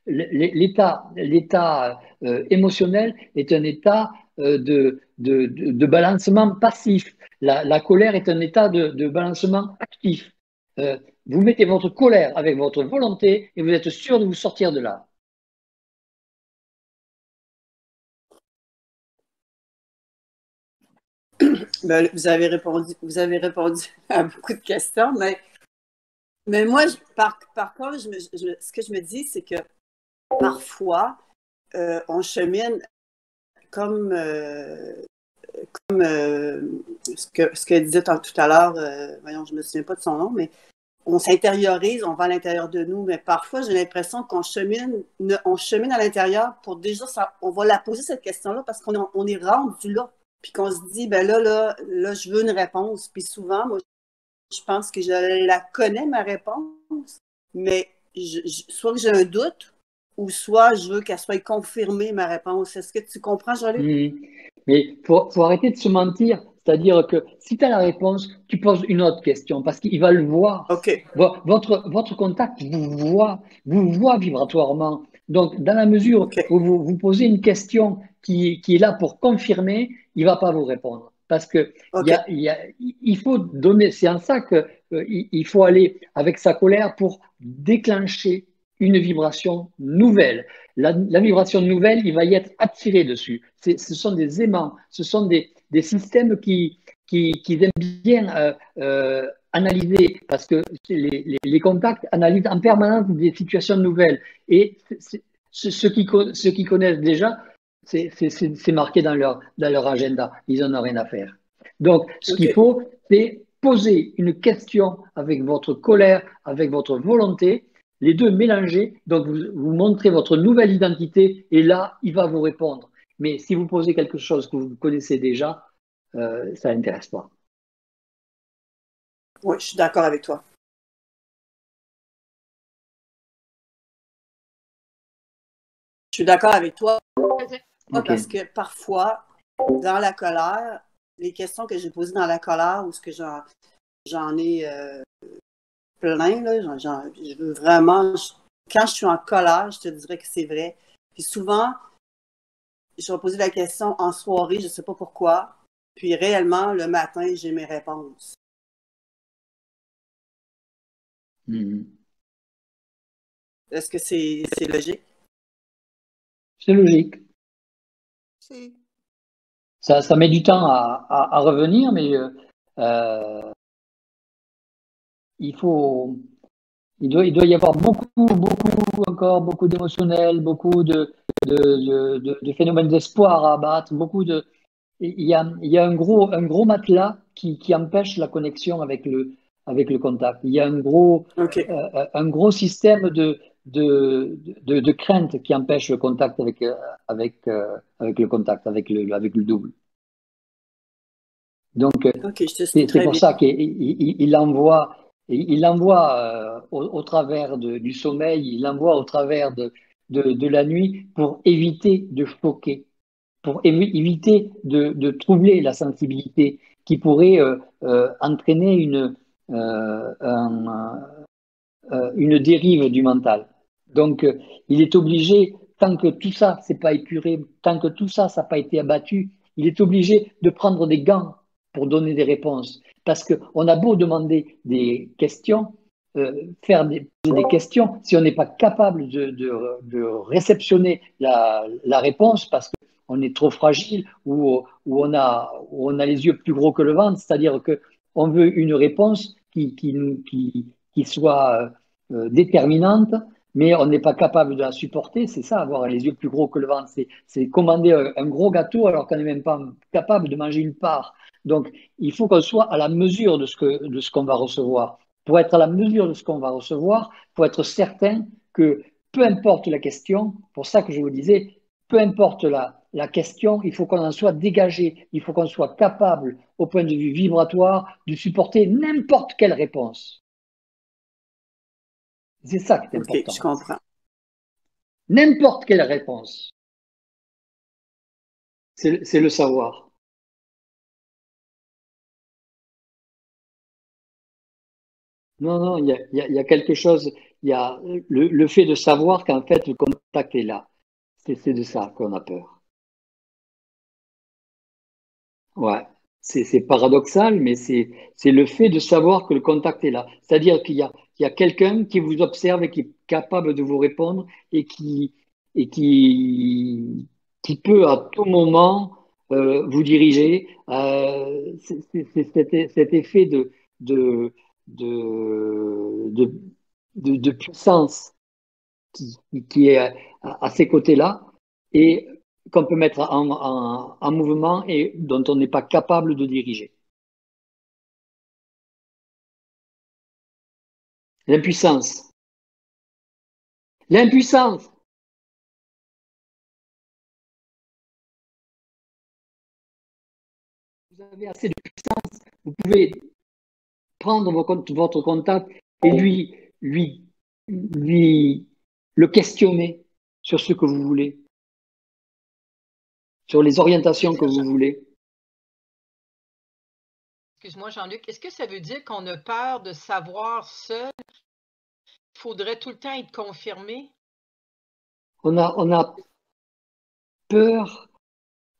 L'état émotionnel est un état de balancement passif. La colère est un état de balancement actif. Euh, vous mettez votre colère avec votre volonté et vous êtes sûr de vous sortir de là. Ben, vous avez répondu à beaucoup de questions, mais moi, par contre, ce que je me dis, c'est que parfois, on chemine comme, ce que disait tout à l'heure, voyons, je ne me souviens pas de son nom, mais on s'intériorise, on va à l'intérieur de nous, mais parfois, j'ai l'impression on chemine à l'intérieur pour déjà, on va la poser cette question-là parce on est rendu là, puis qu'on se dit, ben là, je veux une réponse. Puis souvent, moi, je pense que je la connais, ma réponse, mais soit que j'ai un doute, ou soit je veux qu'elle soit confirmée, ma réponse. Est-ce que tu comprends, Jean-Luc? Mmh. Mais faut arrêter de se mentir. C'est-à-dire que si tu as la réponse, tu poses une autre question parce qu'il va le voir. OK. Votre contact vous voit vibratoirement. Donc, dans la mesure OK. où vous posez une question qui est là pour confirmer, il ne va pas vous répondre. Parce que OK. il faut donner, c'est en ça qu'il faut aller avec sa colère pour déclencher une vibration nouvelle. La vibration nouvelle, il va y être attiré dessus. Ce sont des aimants, ce sont des systèmes qui aiment bien analyser, parce que les contacts analysent en permanence des situations nouvelles. Et ceux qui connaissent déjà, c'est marqué dans leur agenda. Ils n'en ont rien à faire. Donc, ce qu'il OK. faut, c'est poser une question avec votre colère, avec votre volonté, les deux mélangés. Donc, vous montrez votre nouvelle identité et là, il va vous répondre. Mais si vous posez quelque chose que vous connaissez déjà, ça n'intéresse pas. Oui, je suis d'accord avec toi. Je suis d'accord avec toi Ok. parce que parfois, dans la colère, les questions que j'ai posées dans la colère ou ce que j'en ai plein, là, je veux vraiment, quand je suis en colère, je te dirais que c'est vrai. Puis souvent, je vais poser la question en soirée, je ne sais pas pourquoi. Puis réellement, le matin, j'ai mes réponses. Mhm. Est-ce que c'est logique? C'est logique. Si. Ça met du temps à revenir, mais euh, il faut, il doit y avoir beaucoup d'émotionnel, beaucoup de phénomènes d'espoir à abattre, il y a un gros matelas qui empêche la connexion avec le contact. Il y a OK. un gros système de crainte qui empêche le contact avec le contact, avec le double. Donc, OK, je te suis c'est très pour bien. ça qu'il envoie, il envoie au travers du sommeil, il envoie au travers de la nuit pour éviter de choquer, pour éviter de troubler la sensibilité qui pourrait entraîner une dérive du mental. Donc, il est obligé, tant que tout ça c'est pas épuré, tant que tout ça n'a pas été abattu, il est obligé de prendre des gants pour donner des réponses. Parce qu'on a beau demander des questions, poser des questions, si on n'est pas capable de réceptionner la réponse, parce qu'on est trop fragile ou on a les yeux plus gros que le ventre, c'est-à-dire qu'on veut une réponse qui soit déterminante, mais on n'est pas capable de la supporter. C'est ça, avoir les yeux plus gros que le ventre. C'est commander un gros gâteau alors qu'on n'est même pas capable de manger une part. Donc, il faut qu'on soit à la mesure de ce qu'on va recevoir. Pour être à la mesure de ce qu'on va recevoir, pour être certain que peu importe la question, pour ça que je vous disais, peu importe la question, il faut qu'on en soit dégagé, il faut qu'on soit capable, au point de vue vibratoire, de supporter n'importe quelle réponse. C'est ça qui est OK, je important. comprends. N'importe quelle réponse, c'est le savoir. Non, non, il y a quelque chose, il y a le fait de savoir qu'en fait le contact est là. C'est de ça qu'on a peur. Ouais, c'est paradoxal, mais c'est le fait de savoir que le contact est là. C'est-à-dire qu'il y a quelqu'un qui vous observe et qui est capable de vous répondre et qui peut à tout moment vous diriger. Cet effet de, de, de puissance qui est à ces côtés-là et qu'on peut mettre en mouvement et dont on n'est pas capable de diriger. L'impuissance. L'impuissance. Vous avez assez de puissance, vous pouvez prendre votre contact et lui le questionner sur ce que vous voulez, sur les orientations que vous voulez. Excuse-moi, Jean-Luc, est-ce que ça veut dire qu'on a peur de savoir seul? Il faudrait tout le temps être confirmé? On a peur,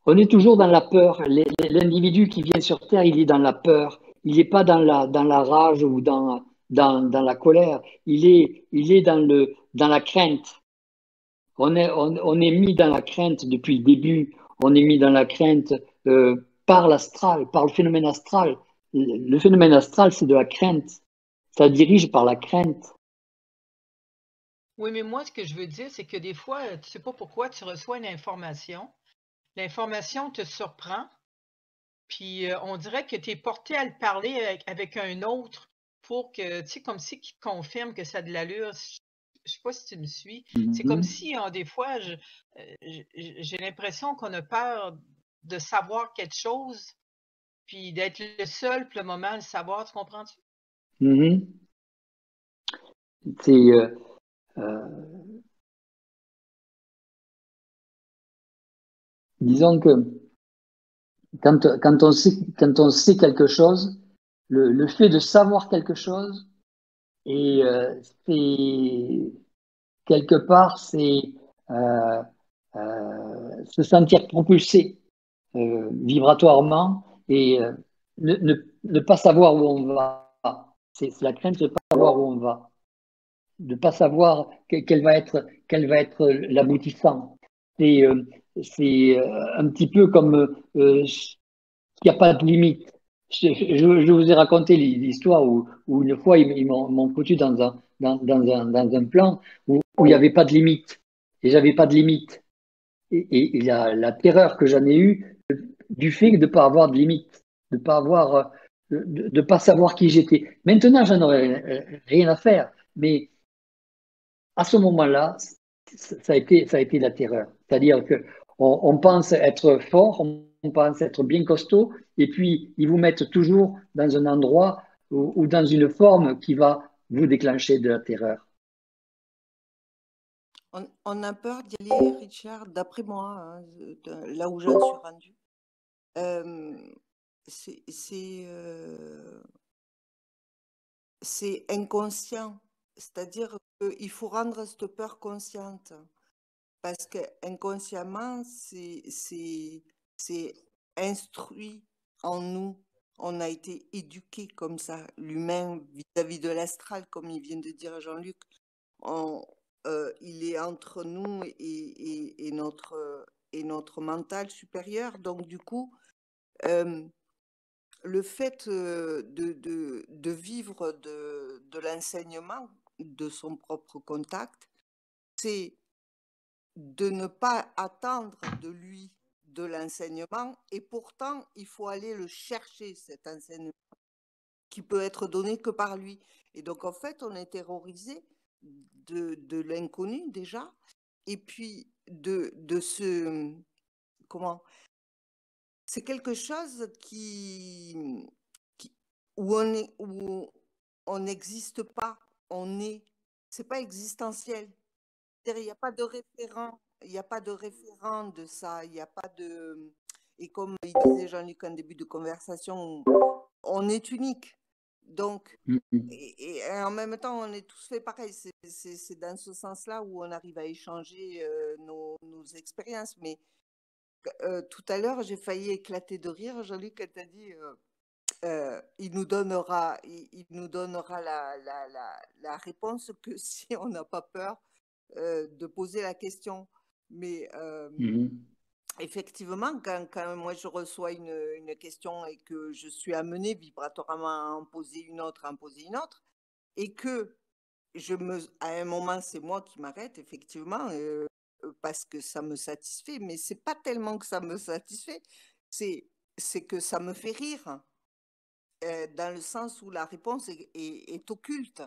on est toujours dans la peur. L'individu qui vient sur Terre, il est dans la peur. Il n'est pas dans la rage ou dans la colère. Il est dans la crainte. On est mis dans la crainte depuis le début. On est mis dans la crainte par l'astral, par le phénomène astral. Le phénomène astral, c'est de la crainte. Ça dirige par la crainte. Oui, mais moi, ce que je veux dire, c'est que des fois, tu ne sais pas pourquoi tu reçois une information. L'information te surprend, puis on dirait que tu es porté à le parler avec un autre pour que, tu sais, comme si qui te confirme que ça a de l'allure. Je ne sais pas si tu me suis. C'est comme si, des fois, j'ai l'impression qu'on a peur de savoir quelque chose, puis d'être le seul pour le moment à le savoir. Tu comprends-tu? Mhm. C'est disons que quand on sait quelque chose, le fait de savoir quelque chose, et c'est quelque part, c'est euh, se sentir propulsé vibratoirement et ne pas savoir où on va. C'est la crainte de ne pas savoir où on va, de ne pas savoir quel va être l'aboutissant. C'est un petit peu comme qu'il n'y a pas de limite. Je vous ai raconté l'histoire où une fois ils m'ont foutu dans un plan où il n'y avait pas de limite. Et j'avais pas de limite. Et la terreur que j'en ai eue du fait de ne pas avoir de limite, de pas avoir, de pas savoir qui j'étais. Maintenant, j'en aurais rien à faire. Mais à ce moment-là, ça a été la terreur. C'est-à-dire que on pense être fort, on pense être bien costaud, et puis ils vous mettent toujours dans un endroit ou dans une forme qui va vous déclencher de la terreur. On a peur d'y aller, Richard, d'après moi, hein, là où j'en suis rendue. C'est inconscient. C'est-à-dire qu'il faut rendre cette peur consciente. Parce que inconsciemment, c'est instruit en nous. On a été éduqué comme ça. L'humain, vis-à-vis de l'astral, comme il vient de dire Jean-Luc, il est entre nous et notre mental supérieur. Donc, du coup, le fait de vivre de l'enseignement, de son propre contact, c'est de ne pas attendre de lui de l'enseignement, et pourtant, il faut aller le chercher, cet enseignement, qui peut être donné que par lui. Et donc, en fait, on est terrorisé de l'inconnu déjà, et puis de ce... Comment? C'est quelque chose où on n'existe pas, c'est pas existentiel. Il n'y a pas de référent, il n'y a pas de référent de ça, il n'y a pas de... Et comme il disait Jean-Luc en début de conversation, on est unique. Donc, et en même temps, on est tous fait pareil. C'est dans ce sens-là où on arrive à échanger nos expériences. Mais tout à l'heure, j'ai failli éclater de rire, Jean-Luc, quand tu as dit il nous donnera la réponse que si on n'a pas peur de poser la question. Mais effectivement, quand moi je reçois une question et que je suis amenée vibratoirement à en poser une autre, et que à un moment, c'est moi qui m'arrête, effectivement, parce que ça me satisfait, mais c'est pas tellement que ça me satisfait, c'est que ça me fait rire, dans le sens où la réponse est occulte.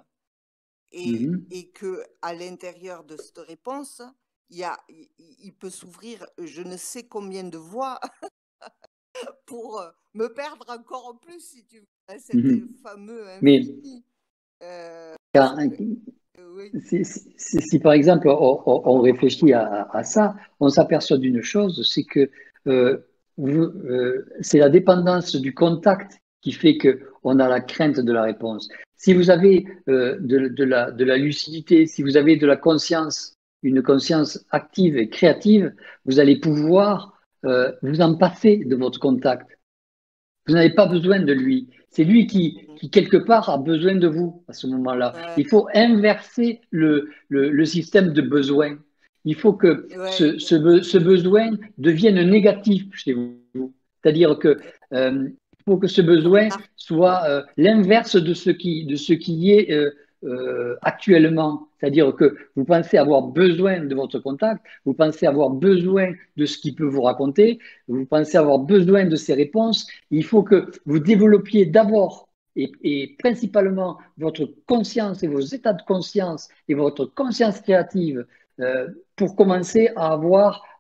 Et que à l'intérieur de cette réponse, il peut s'ouvrir je ne sais combien de voies pour me perdre encore plus, si tu veux, cet fameux infini. Oui. Si par exemple on réfléchit à ça, on s'aperçoit d'une chose, c'est que c'est la dépendance du contact qui fait qu'on a la crainte de la réponse. Si vous avez de la lucidité, si vous avez de la conscience, une conscience active et créative, vous allez pouvoir vous en passer de votre contact. Vous n'avez pas besoin de lui. C'est lui qui, quelque part, a besoin de vous à ce moment-là. Ouais. Il faut inverser le système de besoin. Il faut que Ouais. ce besoin devienne négatif chez vous. C'est-à-dire que il faut que ce besoin soit l'inverse de ce qui est actuellement. C'est-à-dire que vous pensez avoir besoin de votre contact, vous pensez avoir besoin de ce qu'il peut vous raconter, vous pensez avoir besoin de ses réponses. Il faut que vous développiez d'abord et principalement votre conscience et vos états de conscience et votre conscience créative pour commencer à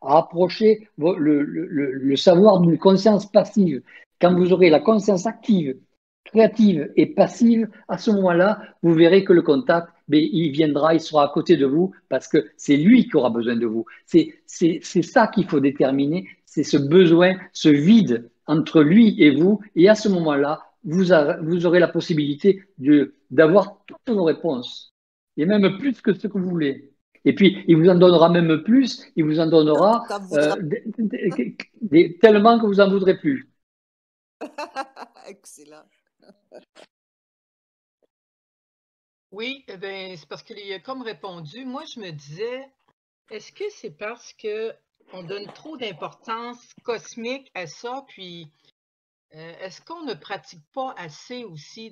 approcher le savoir d'une conscience passive. Quand vous aurez la conscience active, créative et passive, à ce moment-là, vous verrez que le contact, il viendra, il sera à côté de vous parce que c'est lui qui aura besoin de vous. C'est ça qu'il faut déterminer, c'est ce besoin, ce vide entre lui et vous. Et à ce moment-là, vous aurez la possibilité d'avoir toutes vos réponses et même plus que ce que vous voulez. Et puis, il vous en donnera même plus, il vous en donnera tellement que vous n'en voudrez plus. Excellent. Oui, eh bien, c'est parce qu'il a comme répondu. Moi, je me disais, est-ce que c'est parce qu'on donne trop d'importance cosmique à ça, puis est-ce qu'on ne pratique pas assez aussi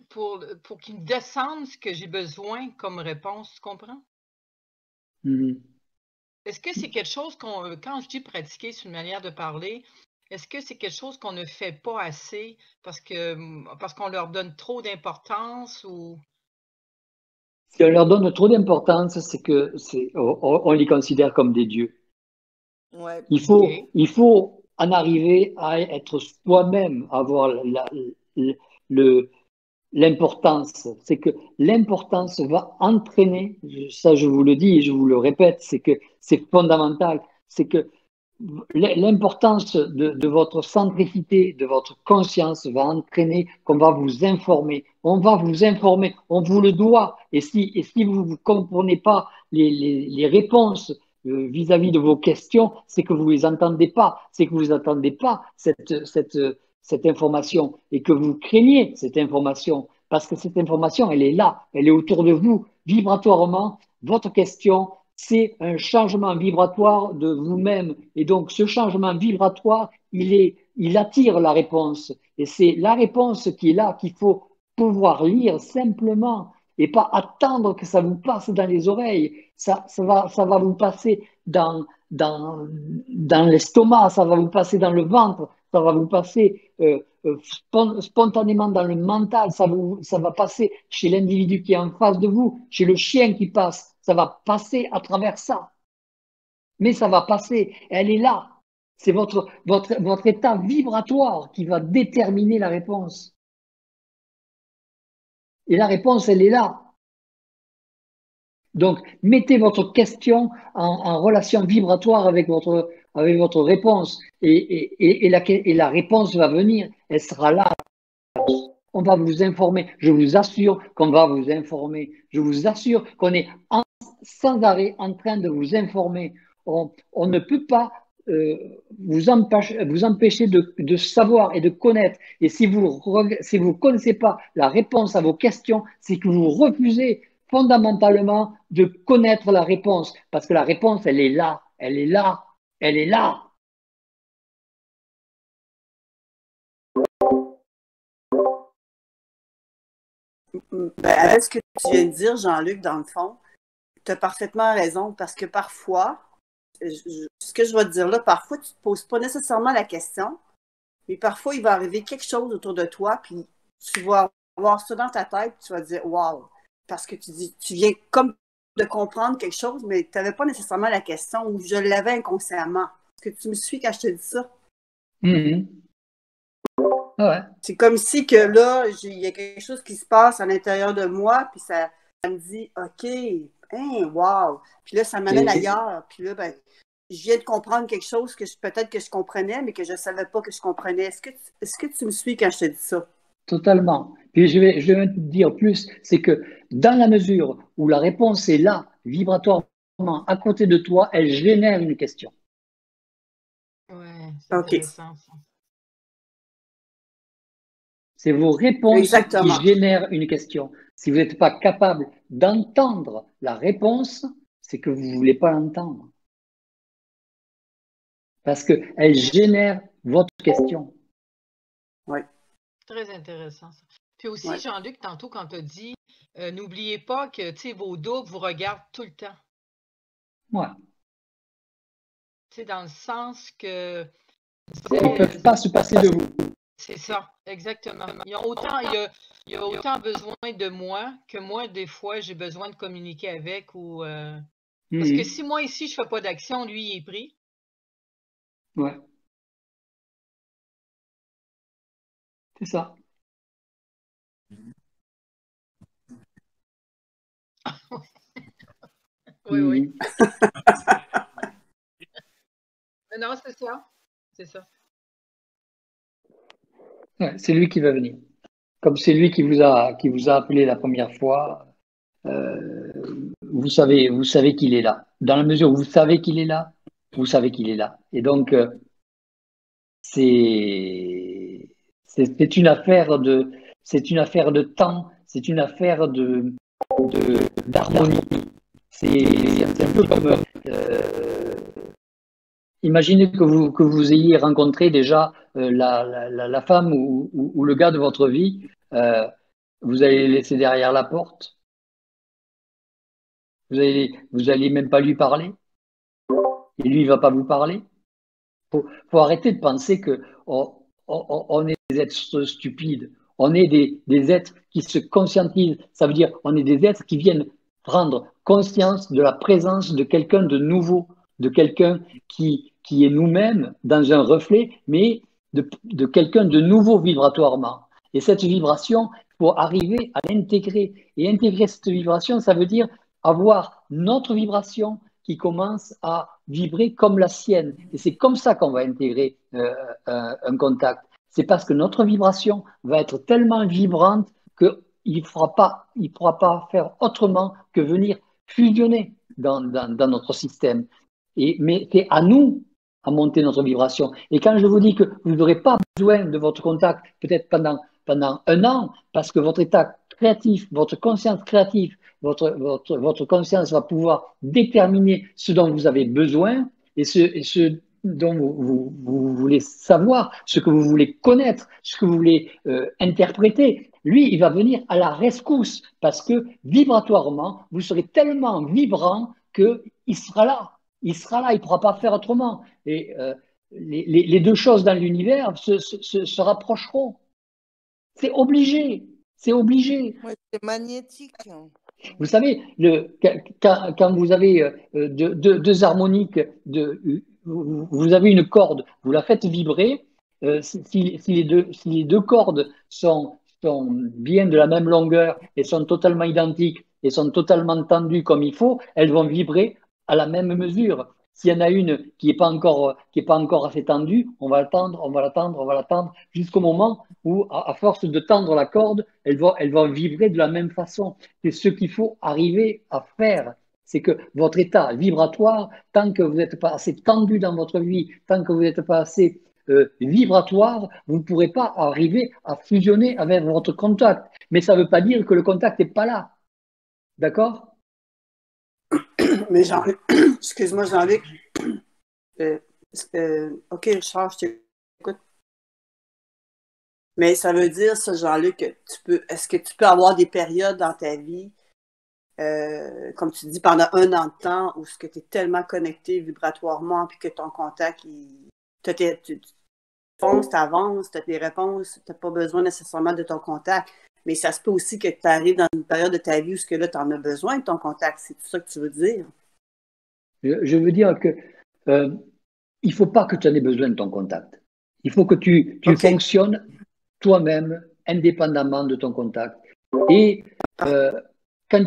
pour qu'il me descende ce que j'ai besoin comme réponse, tu comprends? Mm-hmm. Est-ce que c'est quelque chose quand je dis pratiquer, c'est une manière de parler, est-ce que c'est quelque chose qu'on ne fait pas assez parce qu'on leur donne trop d'importance ou... Si on leur donne trop d'importance, c'est que on les considère comme des dieux. Ouais. Il faut en arriver à être soi-même, avoir l'importance. C'est que l'importance va entraîner, ça je vous le dis et je vous le répète, c'est que c'est fondamental. C'est que l'importance de votre centricité, de votre conscience va entraîner qu'on va vous informer. On va vous informer, on vous le doit. Et si vous ne comprenez pas les réponses vis-à-vis de vos questions, c'est que vous ne les entendez pas, c'est que vous n'attendez pas cette information et que vous craignez cette information. Parce que cette information, elle est là, elle est autour de vous, vibratoirement. Votre question, c'est un changement vibratoire de vous-même. Et donc, ce changement vibratoire, il attire la réponse. Et c'est la réponse qui est là, qu'il faut pouvoir lire simplement et pas attendre que ça vous passe dans les oreilles. Ça va vous passer dans l'estomac, ça va vous passer dans le ventre, ça va vous passer spontanément dans le mental, ça va passer chez l'individu qui est en face de vous, chez le chien qui passe, ça va passer à travers ça. Mais ça va passer, elle est là. C'est votre état vibratoire qui va déterminer la réponse. Et la réponse, elle est là. Donc, mettez votre question en relation vibratoire avec votre réponse et la réponse va venir, elle sera là. On va vous informer. Je vous assure qu'on va vous informer. Je vous assure qu'on est sans arrêt en train de vous informer. On ne peut pas vous empêcher de savoir et de connaître. Et si vous connaissez pas la réponse à vos questions, c'est que vous refusez fondamentalement de connaître la réponse. Parce que la réponse, elle est là. Elle est là. Elle est là. Ben, avec ce que tu viens de dire, Jean-Luc, dans le fond, tu as parfaitement raison, parce que parfois, ce que je vais te dire là, parfois, tu ne te poses pas nécessairement la question, mais parfois, il va arriver quelque chose autour de toi, puis tu vas avoir ça dans ta tête, puis tu vas te dire « wow », parce que tu viens comme de comprendre quelque chose, mais tu n'avais pas nécessairement la question, ou je l'avais inconsciemment. Est-ce que tu me suis quand je te dis ça? Mm-hmm. Ouais. C'est comme si que là, il y a quelque chose qui se passe à l'intérieur de moi, puis ça me dit « OK, hein, wow ». Puis là, ça m'amène ailleurs. Puis là, ben, je viens de comprendre quelque chose que peut-être que je comprenais, mais que je ne savais pas que je comprenais. Est-ce que tu me suis quand je te dis ça? Totalement. Puis je vais même te dire plus, c'est que dans la mesure où la réponse est là, vibratoirement, à côté de toi, elle génère une question. Ouais, c'est OK. intéressant ça. C'est vos réponses Exactement. qui génèrent une question. Si vous n'êtes pas capable d'entendre la réponse, c'est que vous ne voulez pas l'entendre. Parce qu'elle génère votre question. Oui. Très intéressant ça. Puis aussi, Ouais. Jean-Luc, tantôt, quand tu as dit, n'oubliez pas que vos doubles vous regardent tout le temps. Ouais. Dans le sens que Ils ne peuvent pas se passer de vous. c'est ça, exactement. Il y a autant besoin de moi que moi, des fois, j'ai besoin de communiquer avec ou parce que si moi ici, je ne fais pas d'action, lui, il est pris. Ouais. C'est ça. Oui, oui. Non, c'est ça. C'est ça. Ouais, c'est lui qui va venir. Comme c'est lui qui vous a appelé la première fois, vous savez qu'il est là. Dans la mesure où vous savez qu'il est là, vous savez qu'il est là. Et donc, c'est une affaire de temps, c'est une affaire d'harmonie. C'est un peu comme imaginez que vous ayez rencontré déjà la femme ou le gars de votre vie, vous allez le laisser derrière la porte, vous allez même pas lui parler, et lui il va pas vous parler. Faut arrêter de penser que on est des êtres stupides, on est des êtres qui se conscientisent. Ça veut dire on est des êtres qui viennent prendre conscience de la présence de quelqu'un de nouveau, de quelqu'un qui est nous-mêmes dans un reflet, mais de quelqu'un de nouveau vibratoirement. Et cette vibration, pour arriver à l'intégrer. Et intégrer cette vibration, ça veut dire avoir notre vibration commence à vibrer comme la sienne. Et c'est comme ça qu'on va intégrer un contact. C'est parce que notre vibration va être tellement vibrante qu'il ne pourra pas faire autrement que venir fusionner dans notre système. Mais c'est à nous à monter notre vibration. Et quand je vous dis que vous n'aurez pas besoin de votre contact, peut-être pendant un an, parce que votre état créatif, votre conscience créative, votre conscience va pouvoir déterminer ce dont vous avez besoin et ce dont vous voulez savoir, ce que vous voulez connaître, ce que vous voulez interpréter. Lui, il va venir à la rescousse parce que vibratoirement, vous serez tellement vibrant qu'il sera là. Il sera là, il ne pourra pas faire autrement. Et les deux choses dans l'univers se rapprocheront. C'est obligé. C'est obligé. Ouais, c'est magnétique. Vous savez, quand vous avez deux harmoniques, vous avez une corde, vous la faites vibrer. Si les deux cordes sont bien de la même longueur et sont totalement identiques et sont totalement tendues comme il faut, elles vont vibrer à la même mesure. S'il y en a une qui n'est pas encore assez tendue, on va l'attendre jusqu'au moment où, à force de tendre la corde, elle va vibrer de la même façon. C'est ce qu'il faut arriver à faire. C'est que votre état vibratoire, tant que vous n'êtes pas assez tendu dans votre vie, tant que vous n'êtes pas assez vibratoire, vous ne pourrez pas arriver à fusionner avec votre contact. Mais ça ne veut pas dire que le contact n'est pas là. D'accord? Mais Jean-Luc, excuse-moi, Jean-Luc. OK, Richard, je t'écoute. Mais ça veut dire, ça, Jean-Luc, est-ce que tu peux avoir des périodes dans ta vie, comme tu dis, pendant un an de temps, où tu es tellement connecté vibratoirement, puis que ton contact, tu fonces, tu avances, tu as tes réponses, tu n'as pas besoin nécessairement de ton contact. Mais ça se peut aussi que tu arrives dans une période de ta vie où tu en as besoin de ton contact. C'est tout ça que tu veux dire? Je veux dire que il ne faut pas que tu en aies besoin de ton contact. Il faut que tu fonctionnes toi-même, indépendamment de ton contact. Et quand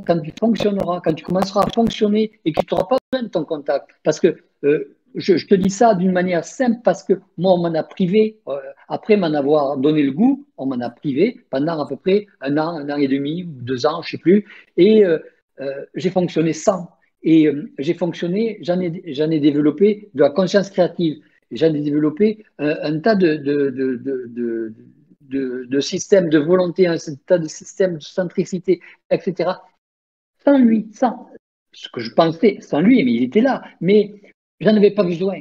quand tu fonctionneras, quand tu commenceras à fonctionner et que tu n'auras pas besoin de ton contact. Parce que je te dis ça d'une manière simple parce que moi, on m'en a privé, après m'en avoir donné le goût, on m'en a privé pendant à peu près un an et demi ou 2 ans, je ne sais plus, et j'ai fonctionné sans. Et j'ai fonctionné, j'en ai développé de la conscience créative, j'en ai développé un tas de systèmes de volonté, un tas de systèmes de centricité, etc. Sans lui, sans ce que je pensais, sans lui, mais il était là, mais j'en avais pas besoin.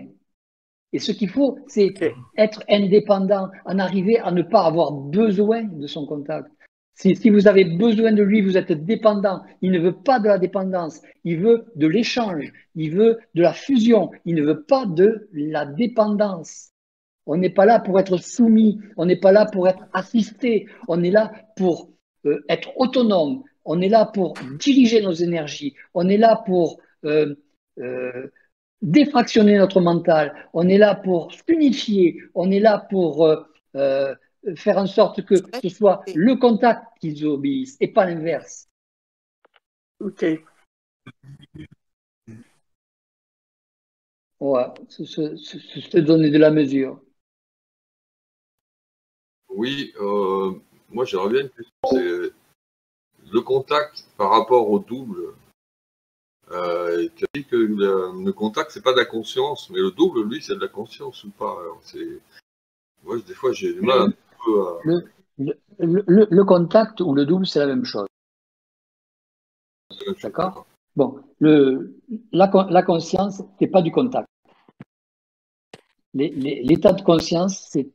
Et ce qu'il faut, c'est être indépendant, en arriver à ne pas avoir besoin de son contact. Si vous avez besoin de lui, vous êtes dépendant. Il ne veut pas de la dépendance, il veut de l'échange, il veut de la fusion, il ne veut pas de la dépendance. On n'est pas là pour être soumis, on n'est pas là pour être assisté, on est là pour être autonome, on est là pour diriger nos énergies, on est là pour défractionner notre mental, on est là pour s'unifier, on est là pour faire en sorte que ce soit le contact qui obéisse et pas l'inverse. OK. Ouais, se donner de la mesure. Oui, moi j'aimerais bien une question, c'est le contact par rapport au double. Tu as dit que le contact, c'est pas de la conscience, mais le double, lui, c'est de la conscience ou pas? Alors, moi, des fois, j'ai du mal un peu à... Le contact ou le double, c'est la même chose. D'accord? Bon, la conscience, c'est pas du contact. L'état de conscience, c'est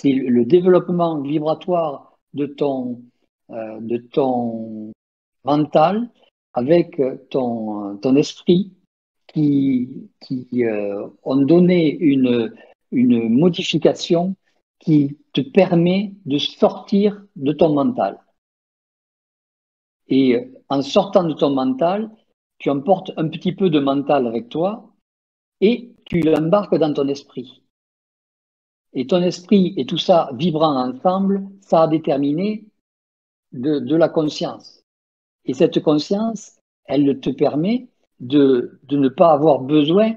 le développement vibratoire de ton mental avec ton esprit qui ont donné une modification qui te permet de sortir de ton mental. Et en sortant de ton mental, tu emportes un petit peu de mental avec toi et tu l'embarques dans ton esprit. Et ton esprit et tout ça vibrant ensemble, ça a déterminé de la conscience. Et cette conscience, elle te permet de ne pas avoir besoin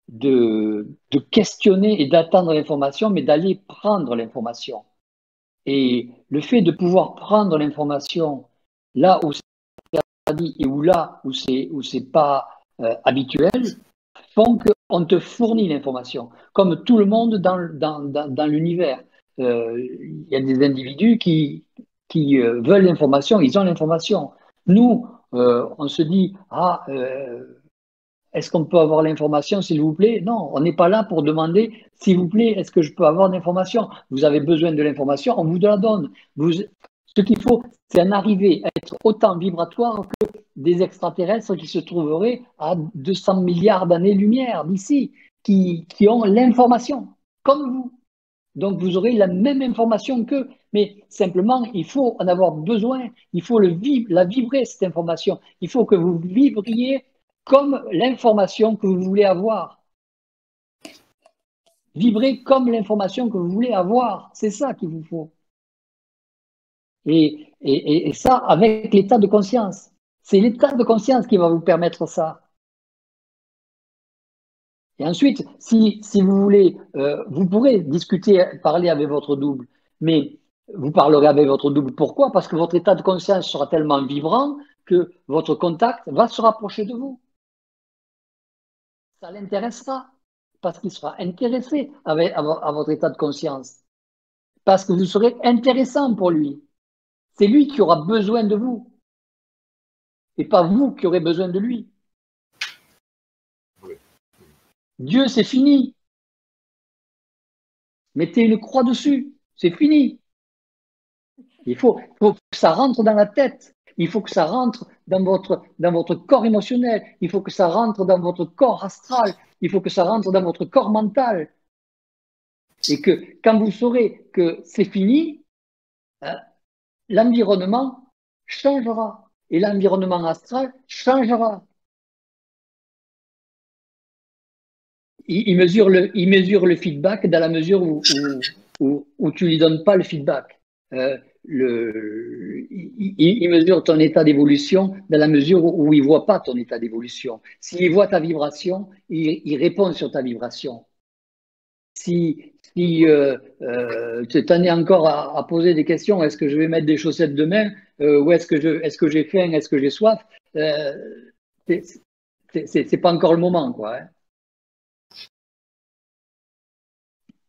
de questionner et d'attendre l'information, mais d'aller prendre l'information. Et le fait de pouvoir prendre l'information là où c'est interdit et là où c'est pas habituel, font qu'on te fournit l'information, comme tout le monde dans l'univers. Il y a des individus qui veulent l'information, ils ont l'information. Nous, on se dit, est-ce qu'on peut avoir l'information, s'il vous plaît? Non, on n'est pas là pour demander, s'il vous plaît, est-ce que je peux avoir l'information? Vous avez besoin de l'information, on vous la donne. Ce qu'il faut, c'est en arriver à être autant vibratoire que des extraterrestres qui se trouveraient à 200 milliards d'années-lumière d'ici, qui ont l'information, comme vous. Donc, vous aurez la même information qu'eux, mais simplement, il faut en avoir besoin, il faut la vibrer, cette information. Il faut que vous vibriez comme l'information que vous voulez avoir. Vibrez comme l'information que vous voulez avoir. C'est ça qu'il vous faut. Et ça, avec l'état de conscience. C'est l'état de conscience qui va vous permettre ça. Et ensuite, si vous voulez, vous pourrez discuter, parler avec votre double, mais vous parlerez avec votre double. Pourquoi? Parce que votre état de conscience sera tellement vibrant que votre contact va se rapprocher de vous. Ça l'intéressera, parce qu'il sera intéressé à votre état de conscience. Parce que vous serez intéressant pour lui. C'est lui qui aura besoin de vous. Et pas vous qui aurez besoin de lui. Dieu, c'est fini. Mettez une croix dessus. C'est fini. Il faut que ça rentre dans la tête. Il faut que ça rentre dans votre corps émotionnel. Il faut que ça rentre dans votre corps astral. Il faut que ça rentre dans votre corps mental. Et que quand vous saurez que c'est fini, l'environnement changera. Et l'environnement astral changera. Il mesure le feedback dans la mesure où tu ne lui donnes pas le feedback. il mesure ton état d'évolution dans la mesure où il ne voit pas ton état d'évolution. S'il voit ta vibration, il répond sur ta vibration. Si tu en es encore à poser des questions, est-ce que je vais mettre des chaussettes demain, ou est-ce que j'ai faim, est-ce que j'ai soif, c'est pas encore le moment, quoi. Hein.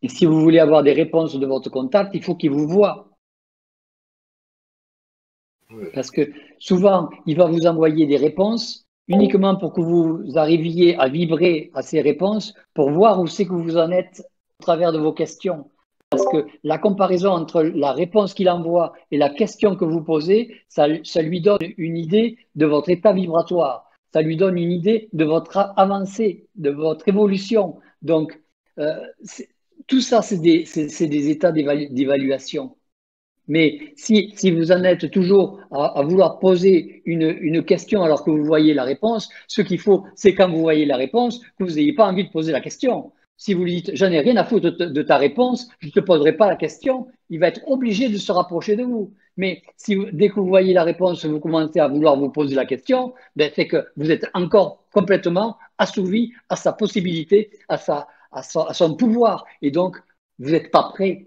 Et si vous voulez avoir des réponses de votre contact, il faut qu'il vous voie. Parce que souvent, il va vous envoyer des réponses uniquement pour que vous arriviez à vibrer à ces réponses, pour voir où c'est que vous en êtes au travers de vos questions. Parce que la comparaison entre la réponse qu'il envoie et la question que vous posez, ça lui donne une idée de votre état vibratoire. Ça lui donne une idée de votre avancée, de votre évolution. Donc, tout ça, c'est des états d'évaluation. Mais si vous en êtes toujours à vouloir poser une question alors que vous voyez la réponse, ce qu'il faut, c'est quand vous voyez la réponse, que vous n'ayez pas envie de poser la question. Si vous lui dites, j'en ai rien à foutre de ta réponse, je ne te poserai pas la question, il va être obligé de se rapprocher de vous. Mais si dès que vous voyez la réponse, vous commencez à vouloir vous poser la question, ben, c'est que vous êtes encore complètement assouvi à sa possibilité, à son pouvoir. Et donc, vous n'êtes pas prêt.